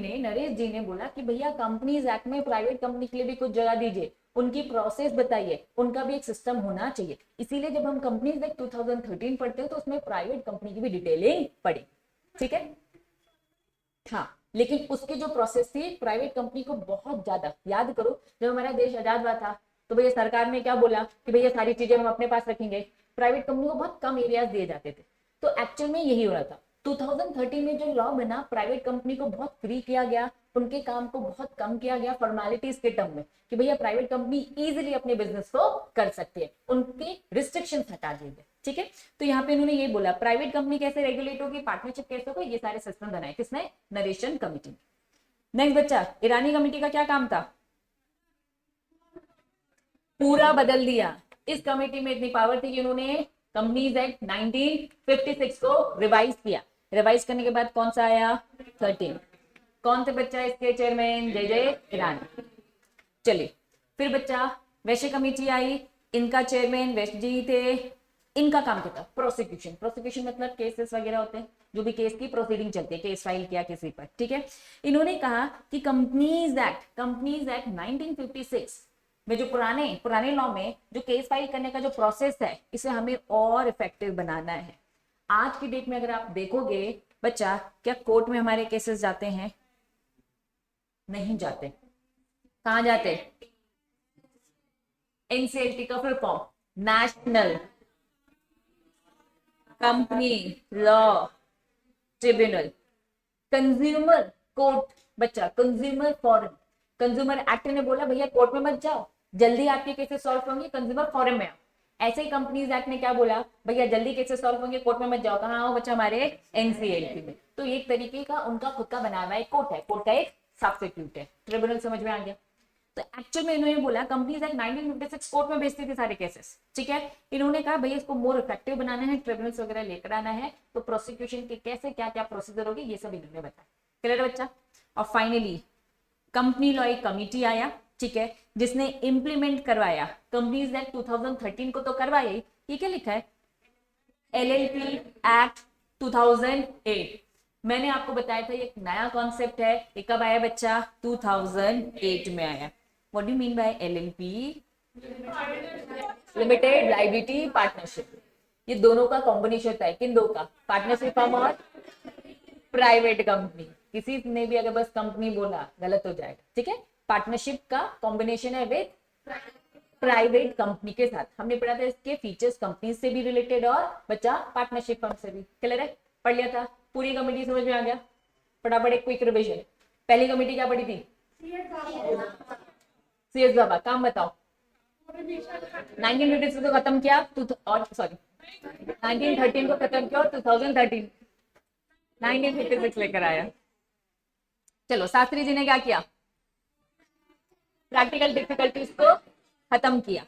ने बोला कि भैया कंपनीज एक्ट में प्राइवेट कंपनी के लिए भी कुछ जगह दीजिए, उनकी प्रोसेस बताइए, उनका भी एक सिस्टम होना चाहिए। इसीलिए जब हम कंपनीज एक्ट 2013 पढ़ते हो तो उसमें प्राइवेट कंपनी की भी डिटेलिंग पढ़ी, ठीक है। हाँ, लेकिन उसकी जो प्रोसेस थी प्राइवेट कंपनी को बहुत ज्यादा, याद करो जब हमारा देश आजाद हुआ था तो भैया सरकार ने क्या बोला कि भैया सारी चीजें हम अपने पास रखेंगे, प्राइवेट कंपनी को बहुत कम एरियाज दिए जाते थे। तो एक्चुअल में यही हो रहा था। 2013 में जो लॉ बना, प्राइवेट कंपनी को बहुत फ्री किया गया, उनके काम को बहुत कम किया गया फॉर्मेलिटीज के टर्म में, कि भैया प्राइवेट कंपनी इजीली अपने बिजनेस को कर सकती है, उनके रिस्ट्रिक्शन हटा दिए गए, ठीक है। तो यहाँ पे इन्होंने ये बोला प्राइवेट कंपनी कैसे रेगुलेट होगी, पार्टनरशिप कैसे होगी, ये सारे सिस्टम बनाए, किसने, नरेश चंद कमेटी। नेक्स्ट बच्चा, ईरानी कमेटी का क्या काम था, पूरा बदल दिया। इस कमेटी में इतनी पावर थी कि उन्होंने कंपनीज एक्ट 1956 को रिवाइज किया। रिवाइज करने के बाद कौन सा आया, 13। कौन थे बच्चा इसके चेयरमैन, जय जय ईरानी। चलिए फिर बच्चा वैश्य कमेटी आई, इनका चेयरमैन वैश्य जी थे। इनका काम क्या था, प्रोसिक्यूशन मतलब केसेस वगैरह होते हैं, जो भी केस की प्रोसीडिंग चलती है, केस फाइल किया किसी पर, ठीक है। इन्होंने कहा कि कंपनीज एक्ट 1956 में जो पुराने लॉ में जो केस फाइल करने का जो प्रोसेस है, इसे हमें और इफेक्टिव बनाना है। आज की डेट में अगर आप देखोगे बच्चा क्या कोर्ट में हमारे केसेस जाते हैं? नहीं जाते। कहाँ जाते? एनसीएलटी का full form national company law tribunal. Consumer court बच्चा, कंज्यूमर फॉरम, कंज्यूमर एक्ट ने बोला भैया कोर्ट में मत जाओ, जल्दी आपके केसेस सॉल्व होंगे, कंज्यूमर फॉरम में आओ। ऐसे ही कंपनीज एक्ट ने क्या बोला, भैया जल्दी केसेस सॉल्व होंगे, कोर्ट में मत जाओ, कहाँ आओ बच्चा? हमारे एनसीएलटी में। तो एक तरीके का उनका खुद का बनाया हुआ एक कोर्ट है, कोर्ट का एक सब्स्टिट्यूट है। ट्रिब्यूनल समझ में आ गया? तो एक्चुअल में इन्होंने बोला कंपनीज एक्ट 1956 कोर्ट में भेजती थी सारे केसेस, ठीक है। इन्होंने कहा भैया इसको मोर इफेक्टिव बनाना है, ट्रिब्यूनल्स वगैरह लेकर आना है, तो प्रोसिक्यूशन के कैसे क्या क्या प्रोसीजर होगी ये सब इन्होंने बताया। क्लियर बच्चा? और फाइनली कंपनी लॉ एक कमिटी आया, ठीक है, जिसने इंप्लीमेंट करवाया कंपनीज एक्ट 2013 को तो करवाया ही। ये क्या लिखा है? LLP act 2008। मैंने आपको बताया था ये एक नया कॉन्सेप्ट है। ये कब आया बच्चा? 2008 में आया। What do you mean by LLP? Limited liability partnership. ये दोनों का कॉम्बिनेशन होता है। किन दो का? पार्टनरशिप फर्म और प्राइवेट कंपनी। किसी ने भी अगर बस कंपनी बोला गलत हो जाएगा, ठीक है। पार्टनरशिप का कॉम्बिनेशन है विद प्राइवेट कंपनी के साथ। हमने पढ़ा था इसके फीचर्स कंपनी से भी रिलेटेड और बच्चा पार्टनरशिप फर्म से भी। क्लियर है? पढ़ लिया था। पूरी कमेटी समझ में आ गया? फटाफट एक क्विक रिवीजन। पहली कमेटी क्या पढ़ी थी? सीएस बाबा। काम बताओ। 1956 को खत्म किया और सॉरी 1913 को खत्म किया और 2013 1956 लेकर आया। चलो शास्त्री जी ने क्या किया? प्रैक्टिकल डिफिकल्टीज को खत्म किया।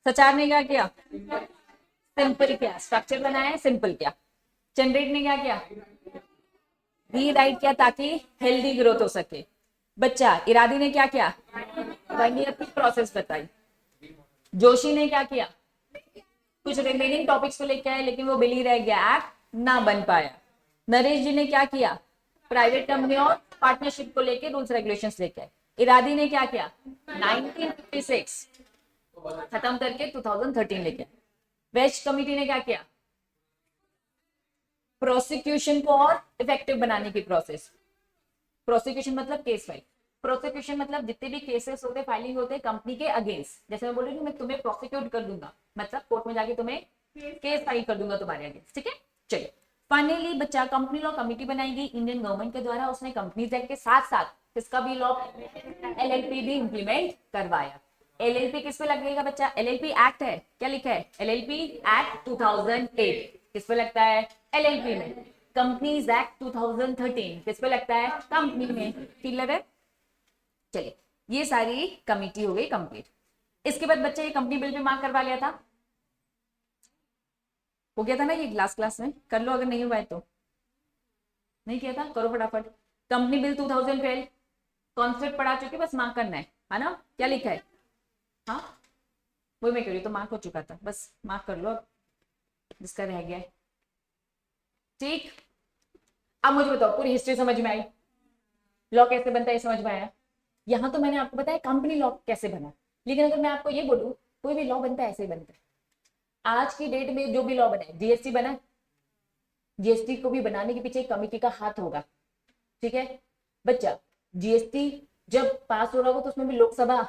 सचार ने क्या किया? सिंपल किया, स्ट्रक्चर बनाया, सिंपल किया। चंद्रेट ने क्या किया? रीराइट किया ताकि हेल्दी ग्रोथ हो सके। बच्चा इरादी ने क्या किया? की प्रोसेस बताई। जोशी ने क्या किया? कुछ रिमेनिंग टॉपिक्स को लेके आए लेकिन वो बिल ही रह गया, एक्ट ना बन पाया। नरेश जी ने क्या किया? प्राइवेट कंपनी और पार्टनरशिप को लेके रूल्स रेगुलेशंस लेके आए। इरादी ने क्या किया? 1956 खत्म करके 2013 लेके आए। वेस्ट कमिटी ने क्या किया? प्रोसिक्यूशन को और इफेक्टिव बनाने की प्रोसेस। प्रोसिक्यूशन मतलब केस फाइल, प्रोसिक्यूशन मतलब जितने भी केसेस होते फाइलिंग होते कंपनी के अगेंस्ट। जैसे मैं बोल रही हूँ मैं तुम्हें प्रोसिक्यूट कर दूंगा, मतलब कोर्ट में जाके तुम्हें केस फाइल कर दूंगा तुम्हारे अगेंस्ट, ठीक है। चलिए फाइनली बच्चा कंपनी लॉ कमेटी बनाई गई इंडियन गवर्नमेंट के द्वारा। उसने कंपनीज एक्ट के साथ साथ किसका भी लॉ, एलएलपी भी इंप्लीमेंट करवाया। एलएलपी किस पे लगेगा बच्चा? एलएलपी एक्ट है, क्या लिखा है? एलएलपी एक्ट 2008 किस पे लगता है? एलएलपी में। कंपनीज एक्ट 2013 किस पे लगता है? कंपनी में। क्लियर है? चलिए ये सारी कमिटी हो गई कंप्लीट। इसके बाद बच्चे ये कंपनी बिल पे मार्क करवा लिया था, हो गया था ना ये लास्ट क्लास में? कर लो अगर नहीं हुआ है तो। नहीं किया था? करो फटाफट। कंपनी बिल 2012 कॉन्सेप्ट पढ़ा चुके, बस मार्क करना है ना? क्या लिखा है? हाँ वही मैं कह रही हूँ, तो मार्क हो चुका था, बस मार्क कर लो जिसका रह गया है। ठीक, अब मुझे बताओ पूरी हिस्ट्री समझ में आई? लॉ कैसे बनता है समझ में आया? यहाँ तो मैंने आपको बताया कंपनी लॉ कैसे बना, लेकिन अगर मैं आपको ये बोलूं कोई भी लॉ बनता है ऐसे ही बनता है। आज की डेट में जो भी लॉ बना है, जीएसटी बना, जीएसटी को भी बनाने के पीछे एक कमिटी का हाथ होगा, ठीक है बच्चा। जीएसटी जब पास हो रहा होगा तो उसमें भी लोकसभा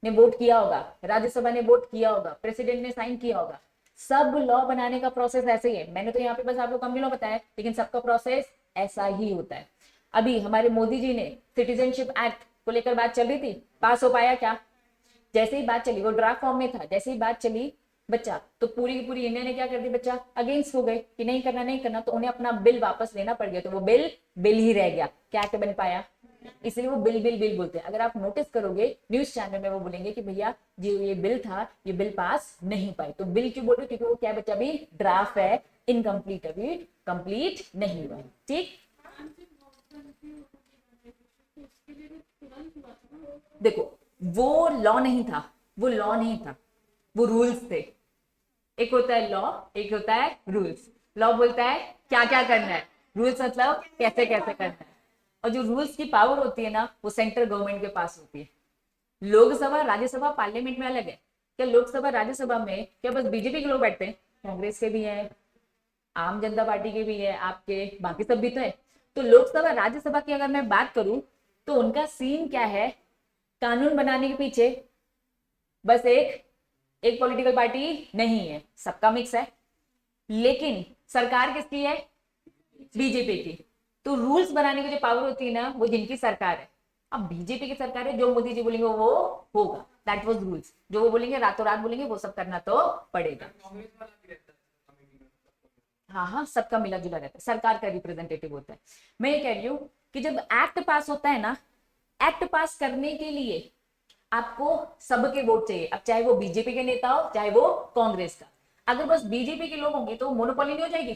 ने वोट किया होगा, राज्यसभा ने वोट किया होगा, प्रेसिडेंट ने साइन किया होगा। सब लॉ बनाने का प्रोसेस ऐसे ही है। मैंने तो यहाँ पे बस आपको कंपनी लॉ बताया, लेकिन सबका प्रोसेस ऐसा ही होता है। अभी हमारे मोदी जी ने सिटीजनशिप एक्ट को लेकर बात चल रही थी, पास हो पाया क्या? जैसे ही बात चली, वो ड्राफ्ट फॉर्म में था, जैसे ही बात चली बच्चा तो पूरी की पूरी इंडिया ने क्या कर दी बच्चा? अगेंस्ट हो गए कि नहीं करना नहीं करना, तो उन्हें अपना बिल वापस लेना पड़ गया। तो वो बिल बिल ही रह गया, क्या एक्ट बन पाया। इसलिए वो बिल बिल बिल बोलते हैं। अगर आप नोटिस करोगे न्यूज चैनल में वो बोलेंगे कि भैया जो ये बिल था ये बिल पास नहीं पाए। तो बिल क्यों बोल रहे? क्योंकि वो क्या बच्चा अभी ड्राफ्ट है, इनकम्प्लीट, अभी कंप्लीट नहीं हुआ। ठीक, देखो वो लॉ नहीं था, वो लॉ नहीं था, वो रूल्स थे। एक होता है लॉ, एक होता है रूल्स। लॉ बोलता है क्या क्या करना है, रूल्स मतलब कैसे कैसे करना है। और जो रूल्स की पावर होती है ना वो सेंट्रल गवर्नमेंट के पास होती है। लोकसभा राज्यसभा पार्लियामेंट में अलग है। क्या लोकसभा राज्यसभा में क्या बस बीजेपी के लोग बैठते हैं? कांग्रेस के भी हैं, आम जनता पार्टी के भी है, आपके बाकी सब भी तो है। तो लोकसभा राज्यसभा की अगर मैं बात करूं तो उनका सीन क्या है, कानून बनाने के पीछे बस एक एक पॉलिटिकल पार्टी नहीं है, सबका मिक्स है। लेकिन सरकार किसकी है, बीजेपी की। तो रूल्स बनाने की जो पावर होती है ना, वो जिनकी सरकार है, अब बीजेपी की सरकार है, जो मोदी जी बोलेंगे वो होगा, दैट वाज रूल्स। जो वो बोलेंगे रातों रात बोलेंगे, वो सब करना तो पड़ेगा। हाँ हाँ, सबका मिला जुला रहता है, सरकार का रिप्रेजेंटेटिव होता है। मैं ये कह रही हूँ कि जब एक्ट पास होता है ना, एक्ट पास करने के लिए आपको सबके वोट चाहिए, अब चाहे वो बीजेपी के नेता हो चाहे वो कांग्रेस का। अगर बस बीजेपी के लोग होंगे तो मोनोपोली नहीं हो जाएगी,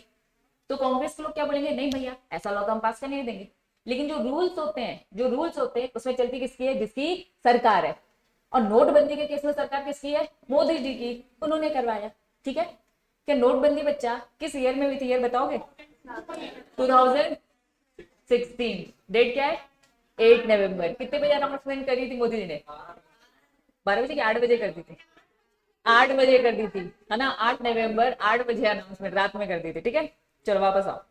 तो कांग्रेस के लोग क्या बोलेंगे, नहीं भैया ऐसा लॉ तो हम पास करने नहीं देंगे। लेकिन जो रूल्स होते हैं उसमें चलती किसकी है, जिसकी सरकार है। और नोटबंदी के केस में सरकार किसकी है, मोदी जी की, उन्होंने करवाया। ठीक है, क्या नोटबंदी बच्चा किस ईयर में हुई थी, ईयर बताओगे? 2016। डेट क्या है, 8 नवंबर। कितने बजे अनाउंसमेंट करी थी मोदी जी ने, 12 बजे की 8 बजे कर दी थी, 8 बजे कर दी थी, है ना। 8 नवंबर 8 बजे अनाउंसमेंट रात में कर दी थी। ठीक है, चलो वापस आओ।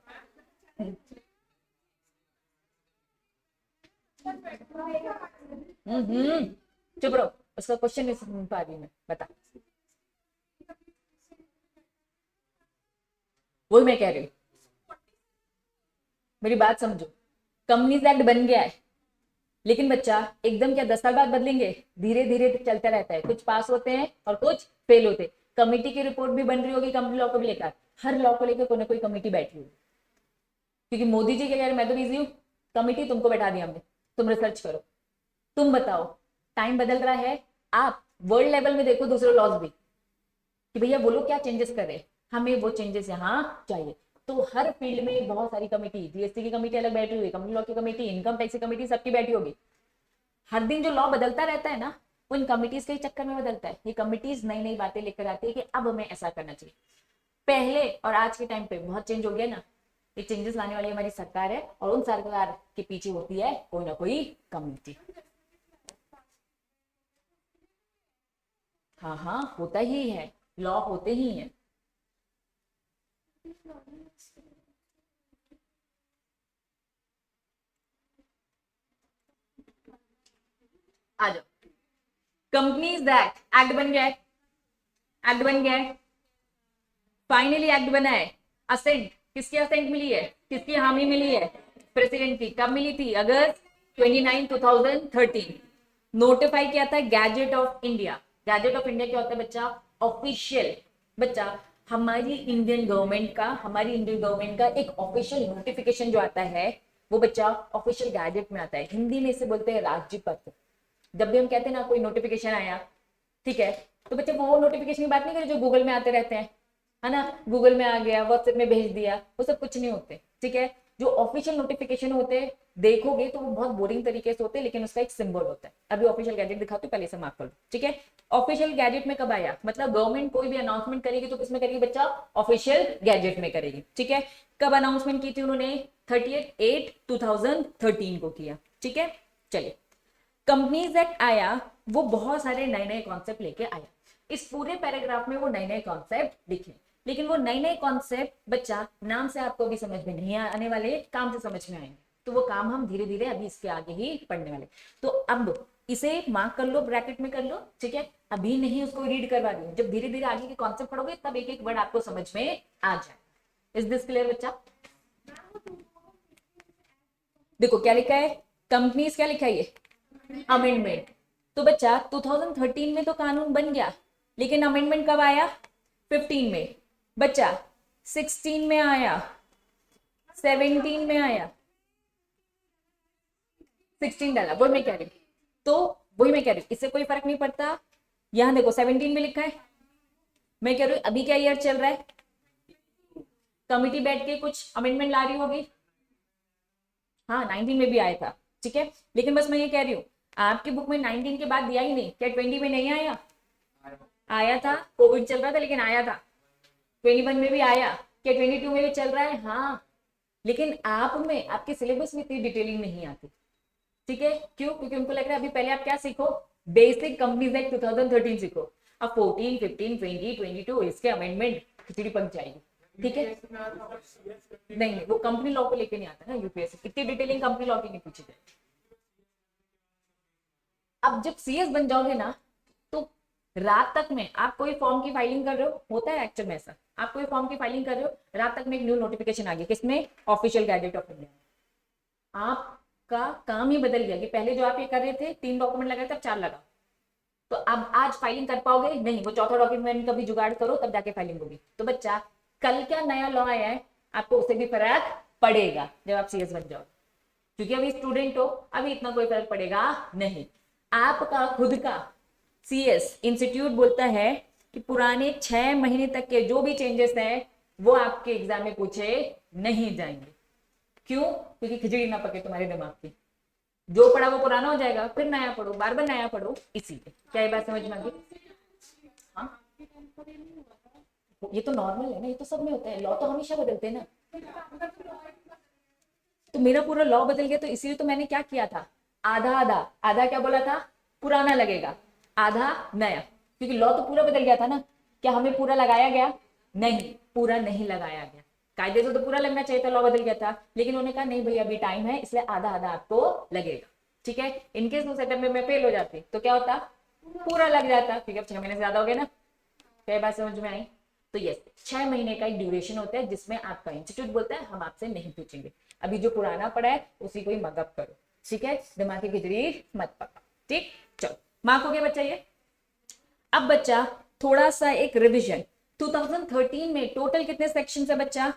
चुप रहो, उसका क्वेश्चन नहीं सुन पा रही मैं, बता। वही मैं कह रही हूँ, मेरी बात समझो। कंपनीज एक्ट बन गया है, लेकिन बच्चा एकदम क्या 10 साल बाद बदलेंगे, धीरे धीरे चलता रहता है। कुछ पास होते हैं और कुछ फेल होते हैं। कमेटी की रिपोर्ट भी बन रही होगी कंपनी लॉ को भी लेकर, हर लॉ को लेकर कोई ना कोई कमेटी बैठी होगी। क्योंकि मोदी जी क्या कह रहे, मैं तो बिजी हूँ, कमेटी तुमको बैठा दिया हमने, तुम रिसर्च करो, तुम बताओ। टाइम बदल रहा है, आप वर्ल्ड लेवल में देखो दूसरे लॉज भी, कि भैया वो लोग क्या चेंजेस कर रहे हैं, हमें वो चेंजेस यहाँ चाहिए। तो हर फील्ड में बहुत सारी कमेटी, जीएसटी की कमेटी अलग बैठी हुई, कंपनी लॉ की कमेटी, इनकम टैक्स की कमेटी, सबकी बैठी होगी। हर दिन जो लॉ बदलता रहता है ना, वो इन कमिटीज के चक्कर में बदलता है। ये कमिटीज नई नई बातें लेकर आती है कि अब हमें ऐसा करना चाहिए। पहले और आज के टाइम पे बहुत चेंज हो गया ना। ये चेंजेस लाने वाली हमारी सरकार है, और उन सरकार के पीछे होती है कोई ना कोई कमिटी। हाँ हाँ, होता ही है, लॉ होते ही है। आ जाओ, कंपनीज एक्ट बन गया है, एक्ट बन गया है, फाइनली एक्ट बना है। असेंट, किसकी असेंट मिली है, किसकी हामी मिली है, प्रेसिडेंट की। कब मिली थी, अगस्त 29 2013। नोटिफाई किया था gadget of India. Gadget of India क्या होता है बच्चा, ऑफिशियल। बच्चा हमारी इंडियन गवर्नमेंट का एक ऑफिशियल नोटिफिकेशन जो आता है, वो बच्चा ऑफिशियल गैजेट में आता है। हिंदी में इसे बोलते हैं राज्य पत्र। जब भी हम कहते हैं ना कोई नोटिफिकेशन आया, ठीक है, तो बच्चे वो नोटिफिकेशन की बात नहीं करें जो गूगल में आते रहते हैं, है ना। गूगल में आ गया, व्हाट्सएप में भेज दिया, वो सब कुछ नहीं होते। ठीक है, जो ऑफिशियल नोटिफिकेशन होते हैं, देखोगे तो वो बहुत बोरिंग तरीके से होते हैं, लेकिन उसका एक सिंबल होता है। अभी ऑफिशियल गैजेट दिखाती हूँ, पहले से मार्क कर लो। ठीक है, ऑफिशियल गैजेट में कब आया, मतलब गवर्नमेंट कोई भी अनाउंसमेंट करेगी तो किसमें करेगी बच्चा, ऑफिशियल गैजेट में करेगी। ठीक है, कब अनाउंसमेंट की थी उन्होंने, 30/8/2013 को किया। ठीक है, चलिए, कंपनीज एक्ट आया, वो बहुत सारे नए नए कॉन्सेप्ट लेके आया। इस पूरे पैराग्राफ में वो नए नए कॉन्सेप्ट लिखे, लेकिन वो नए नए कॉन्सेप्ट बच्चा नाम से आपको भी समझ में नहीं आने वाले, काम से समझ में आएंगे। तो वो काम हम धीरे धीरे अभी इसके आगे ही पढ़ने वाले। तो अब इसे मार्क कर लो, ब्रैकेट में कर लो। ठीक है, अभी नहीं उसको रीड करवा रही हूँ, जब धीरे धीरे आगे के कॉन्सेप्ट पढ़ोगे तब एक एक वर्ड आपको समझ में आ जाए। इज दिस क्लियर बच्चा? देखो क्या लिखा है, कंपनीज क्या लिखा है, ये अमेंडमेंट। तो बच्चा 2013 में तो कानून बन गया, लेकिन अमेंडमेंट कब आया, 15 में। बच्चा 16 में आया, 17 में आया, 16 डाला, वही मैं कह रही हूँ। तो वही मैं कह रही हूँ, इससे कोई फर्क नहीं पड़ता। यहां देखो 17 में लिखा है, मैं कह रही हूँ अभी क्या ईयर चल रहा है, कमिटी बैठ के कुछ अमेंडमेंट ला रही होगी। हाँ, 19 में भी आया था। ठीक है, लेकिन बस मैं ये कह रही हूँ, आपकी बुक में 19 के बाद दिया ही नहीं, क्या 20 में नहीं आया, आया था, कोविड चल रहा था लेकिन आया था। 21 में भी आया, क्या 22 में भी चल रहा है, हाँ। लेकिन आप में, आपके सिलेबस में इतनी डिटेलिंग नहीं आती। ठीक है, क्यों? क्योंकि उनको लग रहा है अभी पहले आप क्या सीखो, बेसिक कंपनीज एक्ट 2013 सीखो। अब 14, 15, 20, 22 इसके अमेंडमेंट खिचड़ी पक जाएगी। ठीक है, नहीं वो कंपनी लॉ को लेके नहीं आता ना यूपीएससी, इतनी डिटेलिंग कंपनी लॉ की नहीं पूछी जाए। अब जब सीएस बन जाओगे ना तो रात तक में आप कोई फॉर्म की फाइलिंग कर रहे हो, होता है एक्चुअल में ऐसा, आप कोई फॉर्म की फाइलिंग कर रहे हो, रात तक में एक न्यू नोटिफिकेशन आ गया किसमें, ऑफिशियल गैजेट ऑफ इंडिया। आपका काम ही बदल गया कि पहले जो आप ये कर रहे थे 3 डॉक्यूमेंट लगा थे अब 4 लगा, तो अब आज फाइलिंग कर पाओगे नहीं, वो चौथा डॉक्यूमेंट का भी जुगाड़ करो तब जाके फाइलिंग होगी। तो बच्चा कल क्या नया लॉ आया है आपको उससे भी फर्क पड़ेगा जब आप सीएस बन जाओ, क्योंकि अभी स्टूडेंट हो, अभी इतना कोई फर्क पड़ेगा नहीं। आपका खुद का सीएस इंस्टीट्यूट बोलता है कि पुराने 6 महीने तक के जो भी चेंजेस हैं वो आपके एग्जाम में पूछे नहीं जाएंगे। क्यों? क्योंकि खिचड़ी ना पके तुम्हारे दिमाग की, जो पढ़ा वो पुराना हो जाएगा, फिर नया पढ़ो, बार बार नया पढ़ो, इसीलिए। क्या ये बात समझ में आ गई? हाँ, ये तो नॉर्मल है ना, ये तो सब में होता है, लॉ तो हमेशा बदलते हैं ना। तो मेरा पूरा लॉ बदल गया, तो इसीलिए तो मैंने क्या किया था, आधा आधा, आधा क्या बोला था, पुराना लगेगा, आधा नया, क्योंकि लॉ तो पूरा बदल गया था ना। क्या हमें पूरा लगाया गया? नहीं, पूरा नहीं लगाया गया। कायदे से तो पूरा लगना चाहिए था, लॉ बदल गया था, लेकिन उन्होंने कहा नहीं भैया अभी टाइम है, इसलिए आधा आधा आपको लगेगा। ठीक है, इनकेस वो सेटअप में मैं फेल हो जाती तो क्या होता, पूरा लग जाता, क्योंकि अब 6 महीने से ज्यादा हो गए ना। क्या बात समझ में आई? तो यस, 6 महीने का एक ड्यूरेशन होता है जिसमें आपका इंस्टीट्यूट बोलता है हम आपसे नहीं पूछेंगे, अभी जो पुराना पड़ा है उसी को ही मगअप करो। ठीक है, दिमाग की खिचड़ी मत पका। ठीक, चलो मार्क हो गया बच्चा ये। अब बच्चा थोड़ा सा एक रिविजन, 2013 में टोटल कितने सेक्शन है बच्चा,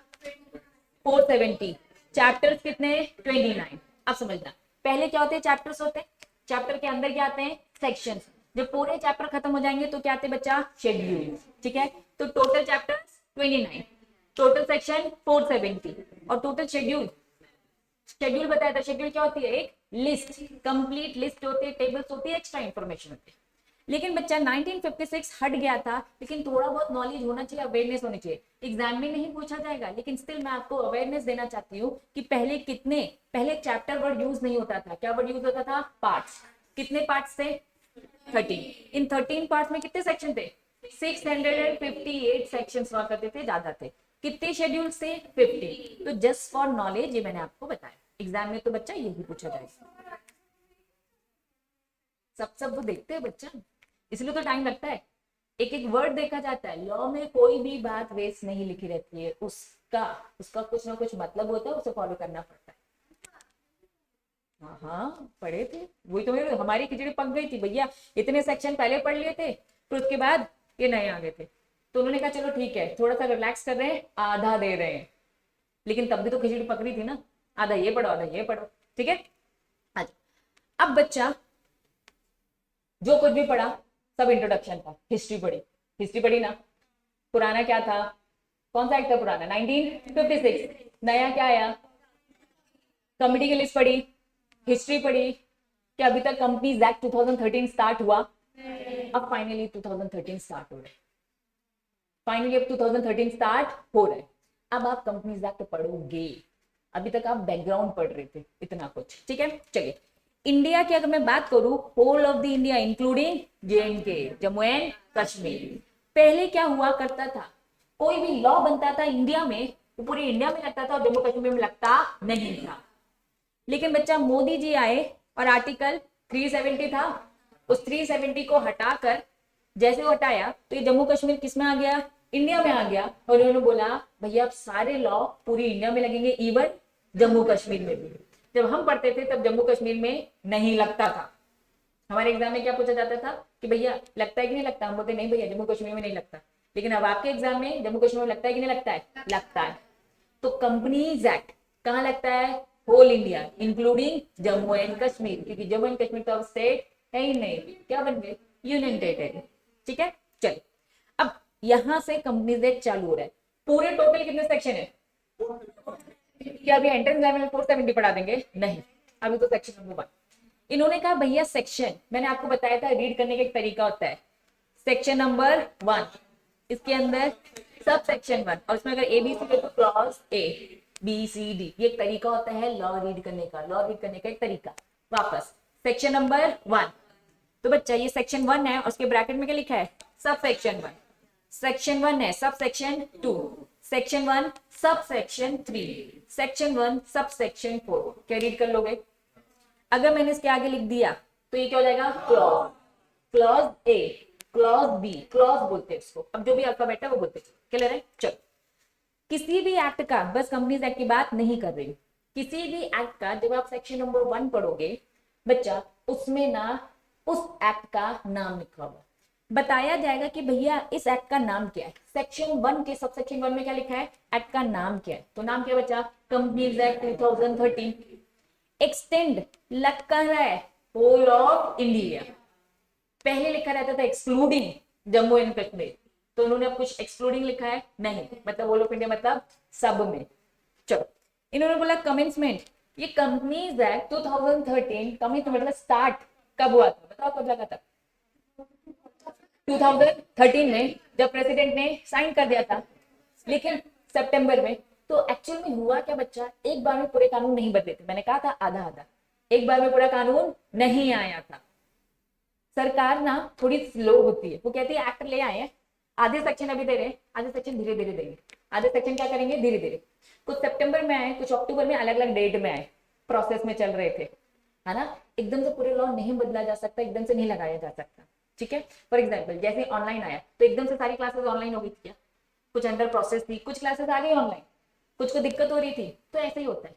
470, चैप्टर्स कितने, 29। अब समझना, पहले क्या होते हैं, चैप्टर्स होते हैं, चैप्टर के अंदर क्या आते हैं, सेक्शंस। जब पूरे चैप्टर खत्म हो जाएंगे तो क्या आते हैं बच्चा, शेड्यूल। ठीक है, तो टोटल चैप्टर्स 29, टोटल सेक्शन 470 और टोटल शेड्यूल, शेड्यूल बताया था, शेड्यूल क्या होती है, एक लिस्ट, कंप्लीट लिस्ट होती है, टेबल्स होती है, एक्स्ट्रा इंफॉर्मेशन होती है। लेकिन बच्चा 1956 हट गया था, लेकिन थोड़ा बहुत नॉलेज होना चाहिए, अवेयरनेस होनी चाहिए। एग्जाम में नहीं पूछा जाएगा, लेकिन स्टिल मैं आपको अवेयरनेस देना चाहती हूँ कि पहले चैप्टर वर्ड यूज नहीं होता था, क्या वर्ड यूज होता था, पार्ट्स। कितने पार्ट्स थे, 13। इन 13 पार्ट्स में कितने सेक्शन थे, 658 सेक्शंस हुआ करते थे, ज्यादा थे। कितने शेड्यूल थे, 50। तो जस्ट फॉर नॉलेज ये मैंने आपको बताया, एग्जाम में तो बच्चा यही पूछा जाएगा। सब वो देखते हैं बच्चा, इसलिए तो टाइम लगता है, एक एक वर्ड देखा जाता है। लॉ में कोई भी बात वेस्ट नहीं लिखी रहती है, उसका कुछ ना कुछ मतलब होता है, उसे फॉलो करना पड़ता है। हाँ पढ़े थे, वही तो हमारी खिचड़ी पक गई थी भैया, इतने सेक्शन पहले पढ़ लिए थे, फिर उसके बाद ये नए आ गए थे, तो उन्होंने कहा चलो ठीक है थोड़ा सा रिलैक्स कर रहे हैं, आधा दे रहे हैं, लेकिन तब भी तो खिचड़ी पक रही थी ना, आधा ये पढ़ो आधा ये पढ़ो। ठीक है, अच्छा अब बच्चा जो कुछ भी पढ़ा सब इंट्रोडक्शन था, हिस्ट्री पढ़ी ना, पुराना क्या था, कौन सा एक्ट था पुराना, 1956, नया क्या आया, कमिटी की लिस्ट पढ़ी, हिस्ट्री पढ़ी, क्या अभी तक कंपनीज एक्ट 2013 स्टार्ट हुआ, अब फाइनली 2013 स्टार्ट हो रहा है, फाइनली अब 2013 स्टार्ट हो रहा है, अब आप कंपनीज एक्ट पढ़ोगे, अभी तक आप बैकग्राउंड पढ़ रहे थे इतना कुछ। ठीक है, चलिए इंडिया की अगर मैं बात करूं, whole of the India including JNK, Jammu and Kashmir, पहले क्या हुआ करता था, कोई भी लॉ बनता था इंडिया में तो पूरी इंडिया में लगता था और जम्मू कश्मीर में लगता नहीं था। लेकिन बच्चा मोदी जी आए और आर्टिकल 370 था, उस 370 को हटाकर जैसे वो हटाया तो ये जम्मू कश्मीर किस में आ गया, इंडिया में आ गया, और उन्होंने बोला भैया अब सारे लॉ पूरी इंडिया में लगेंगे, इवन जम्मू कश्मीर में भी। जब हम पढ़ते थे तब जम्मू कश्मीर में नहीं लगता था, हमारे एग्जाम में क्या पूछा जाता था कि भैया लगता है कि नहीं लगता, हम बोलते नहीं भैया जम्मू कश्मीर में नहीं लगता, लेकिन अब आपके एग्जाम में जम्मू कश्मीर में लगता है कि नहीं लगता है, लगता है। तो कंपनीज एक्ट कहाँ लगता है, whole India including Jammu and Kashmir, क्योंकि जम्मू एंड कश्मीर तो अब स्टेट है ही नहीं, क्या बन गए, यूनियन टेरिटरी। ठीक है, चलिए अब यहां से कंपनीज एक्ट चालू हो रहा है, पूरे टोटल कितने सेक्शन है, क्या अभी एंट्रेंस लेवल में 470 पढ़ा देंगे, नहीं, अभी तो सेक्शन नंबर 1। इन्होंने कहा भैया सेक्शन, मैंने आपको बताया था रीड करने का एक तरीका होता है, सेक्शन नंबर 1, इसके अंदर सब सेक्शन 1, और इसमें अगर ABC है तो क्लॉज ABCD, ये एक तरीका होता है लॉ रीड करने का, लॉ रीड करने का एक तरीका। वापस सेक्शन नंबर 1, तो बच्चा ये सेक्शन 1 है और उसके ब्रैकेट में क्या लिखा है, सब सेक्शन 1, सेक्शन 1 है, sub section 2, section 1 sub section 3, section 1 sub section 4। क्या रीड कर लोगे? अगर मैंने इसके आगे लिख दिया तो ये क्या हो जाएगा? Clause, clause A, clause B, clause बोलते हैं इसको। अब जो भी अल्फाबेट है वो बोलते हैं। क्लियर है? चलो, किसी भी एक्ट का, बस कंपनीज एक्ट की बात नहीं कर रही, किसी भी एक्ट का जब आप सेक्शन नंबर 1 पढ़ोगे बच्चा, उसमें ना उस एक्ट का नाम लिखा होगा, बताया जाएगा कि भैया इस एक्ट का नाम क्या है। सेक्शन 1 के सब सेक्शन 1 में क्या लिखा है? एक्ट का नाम क्या है? तो नाम क्या है बच्चा? Companies act 2013। एक्सटेंड लग कर रहा है होल ऑफ इंडिया। पहले लिखा रहता था एक्सक्लूडिंग जम्मू एंड कश्मीर, तो उन्होंने अब कुछ एक्सक्लूडिंग लिखा है? नहीं, मतलब होल ऑफ इंडिया मतलब सब में। चलो, इन्होंने बोला कमेंसमेंट, ये कंपनीज एक्ट 2013 कमेंस मतलब स्टार्ट कब हुआ था? बताओ कब लगा था? 2013 में, जब प्रेसिडेंट ने साइन कर दिया था, लेकिन सितंबर में। तो एक्चुअल में हुआ क्या बच्चा? एक बार में पूरे कानून नहीं बदले थे, मैंने कहा था आधा आधा, एक बार में पूरा कानून नहीं आया था। सरकार ना थोड़ी स्लो होती है, वो कहती है एक्ट ले आए हैं, आधे सेक्शन अभी दे रहे हैं, आधे सेक्शन धीरे धीरे देंगे, आधे सेक्शन क्या करेंगे? धीरे धीरे। कुछ सितंबर में आए, कुछ अक्टूबर में, अलग अलग डेट में आए, प्रोसेस में चल रहे थे, है ना। एकदम से पूरे लॉ नहीं बदला जा सकता, एकदम से नहीं लगाया जा सकता, ठीक है। फॉर एग्जाम्पल जैसे ऑनलाइन आया तो एकदम से सारी क्लासेस ऑनलाइन हो गई थी क्या? कुछ अंडर प्रोसेस थी, कुछ क्लासेस आ गई ऑनलाइन, कुछ को दिक्कत हो रही थी, तो ऐसे ही होता है।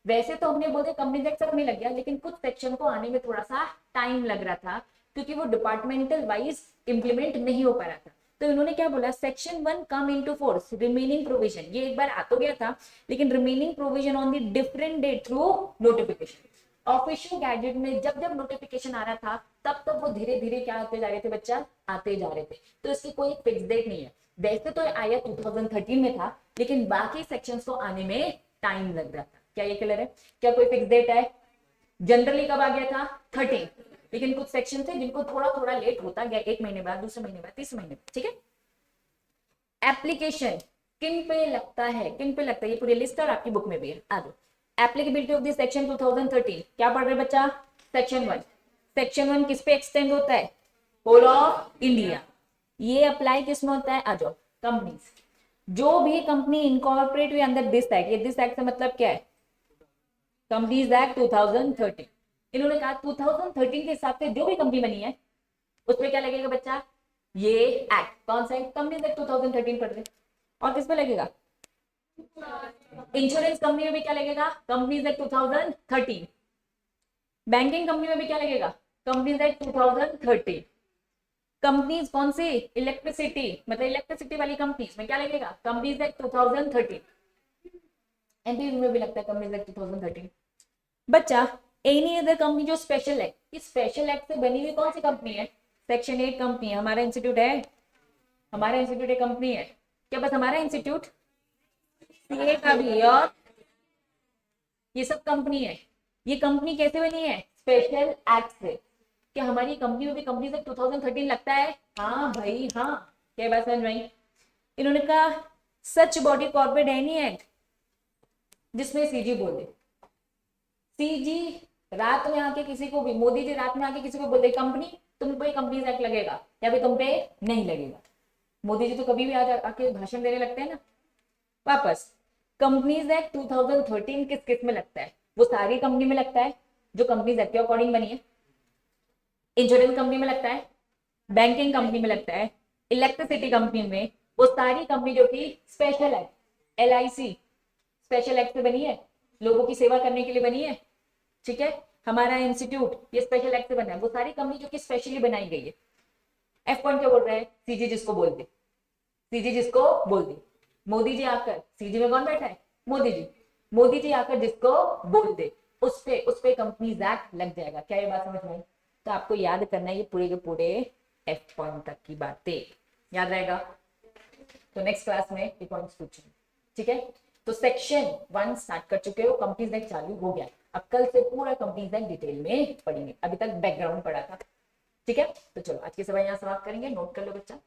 वैसे तो हमने बोलते कंपनी एक्ट सब में लग गया, लेकिन कुछ सेक्शन को आने में थोड़ा सा टाइम लग रहा था, क्योंकि वो डिपार्टमेंटल वाइज इंप्लीमेंट नहीं हो पा रहा था। तो इन्होंने क्या बोला? Section 1 come into force, remaining provision, ये एक बार आ तो गया था, लेकिन remaining provision on the different date through notification. Official gazette में जब जब नोटिफिकेशन आ रहा था, तब तब वो धीरे धीरे क्या आते जा रहे थे बच्चा? आते जा रहे थे। तो इसकी कोई फिक्स डेट नहीं है। वैसे तो आया 2013 में था, लेकिन बाकी सेक्शंस को आने में टाइम लग रहा था। क्या ये क्लियर है? क्या कोई फिक्स डेट है? जनरली कब आ गया था? 13, लेकिन कुछ सेक्शन थे जिनको थोड़ा थोड़ा लेट होता गया, एक महीने बाद, दूसरे महीने बाद, तीसरे महीने, ठीक है। एप्लीकेशन किन पे लगता है? किन पे लगता है? ये पूरी लिस्ट और आपकी बुक में भी है, आ जाओ। एप्लीकेबिलिटी ऑफ दिस सेक्शन 2013, क्या पढ़ रहे बच्चा? सेक्शन 1। सेक्शन 1 किस पे एक्सटेंड होता है? Whole of India. ये अप्लाई किस में होता है? आ जाओ, कंपनीज। जो भी कंपनी इनकॉर्पोरेट हुई अंडर दिस एक्ट, ये दिस एक्ट से मतलब क्या है? Companies act 2013। इन्होंने कहा 2013 के हिसाब से जो भी कंपनी बनी है उसमें क्या लगेगा बच्चा? ये एक्ट कौन सा है? कंपनीज एक्ट 2013 पढ़ रहे। और किस पे लगेगा? इंश्योरेंस कंपनी में भी क्या लगेगा? Companies act 2013। बैंकिंग कंपनी में भी क्या लगेगा? Companies act 2013। कंपनीज कौन सी? इलेक्ट्रिसिटी, मतलब इलेक्ट्रिसिटी वाली कंपनीज में क्या लगेगा? Companies act 2013। एमपी में भी लगता है कंपनीज एक्ट 2013। बच्चा, एनी अदर कंपनी जो स्पेशल है, इस स्पेशल एक्ट से बनी हुई कौन सी कंपनी है? सेक्शन 8 कंपनी है। हमारा इंस्टीट्यूट है, हमारा इंस्टीट्यूट एक कंपनी है क्या? बस हमारा इंस्टीट्यूट, सीए का भी, और ये सब कंपनी है। ये कंपनी कैसे बनी है? स्पेशल एक्ट से। क्या हमारी कंपनी में भी कंपनी से 2013 लगता है? हाँ भाई हाँ। क्या बात समझ में आई? इन्होंने कहा सच बॉडी कॉर्पोरेट एनी एक्ट जिसमें सीजी बोल दे। सीजी रात में आके किसी को भी, मोदी जी रात में आके किसी को बोल दे कंपनी, तुम पे कंपनीज एक्ट लगेगा या फिर तुम पे नहीं लगेगा। मोदी जी तो कभी भी आके भाषण देने लगते हैं ना। वापस, कंपनीज एक्ट 2013 किस किस में लगता है? वो सारी कंपनी में लगता है जो कंपनीज एक्ट के अकॉर्डिंग बनी है। इंश्योरेंस कंपनी में लगता है, बैंकिंग कंपनी में लगता है, इलेक्ट्रिसिटी कंपनी में, वो सारी कंपनी जो कि special act, LIC special act से बनी है, लोगों की सेवा करने के लिए बनी है, ठीक है। हमारा इंस्टीट्यूट ये स्पेशल एक्ट से बना है। वो सारी कंपनी जो कि स्पेशली बनाई गई है। F पॉइंट क्या बोल रहा है? सीजी जिसको बोल दे, सीजी जिसको बोल दे। मोदी जी आकर, सीजी में कौन बैठा है? मोदी जी। मोदी जी आकर जिसको बोल दे, उस पे कंपनीज एक्ट लग जाएगा। क्या ये बात समझ में आई? तो आपको याद करना है ये पूरे के पूरे F पॉइंट तक की बातें, याद रहेगा। तो नेक्स्ट क्लास में ये पॉइंट्स पूछेंगे, ठीक है। तो सेक्शन 1 स्टार्ट कर चुके हो, कंपनीज एक्ट चालू हो गया। अब कल से पूरा कंपनीज एक्ट डिटेल में पढ़ेंगे। अभी तक बैकग्राउंड पढ़ा था, ठीक है। तो चलो आज की सवाल यहाँ समाप्त करेंगे, नोट कर लो बच्चा।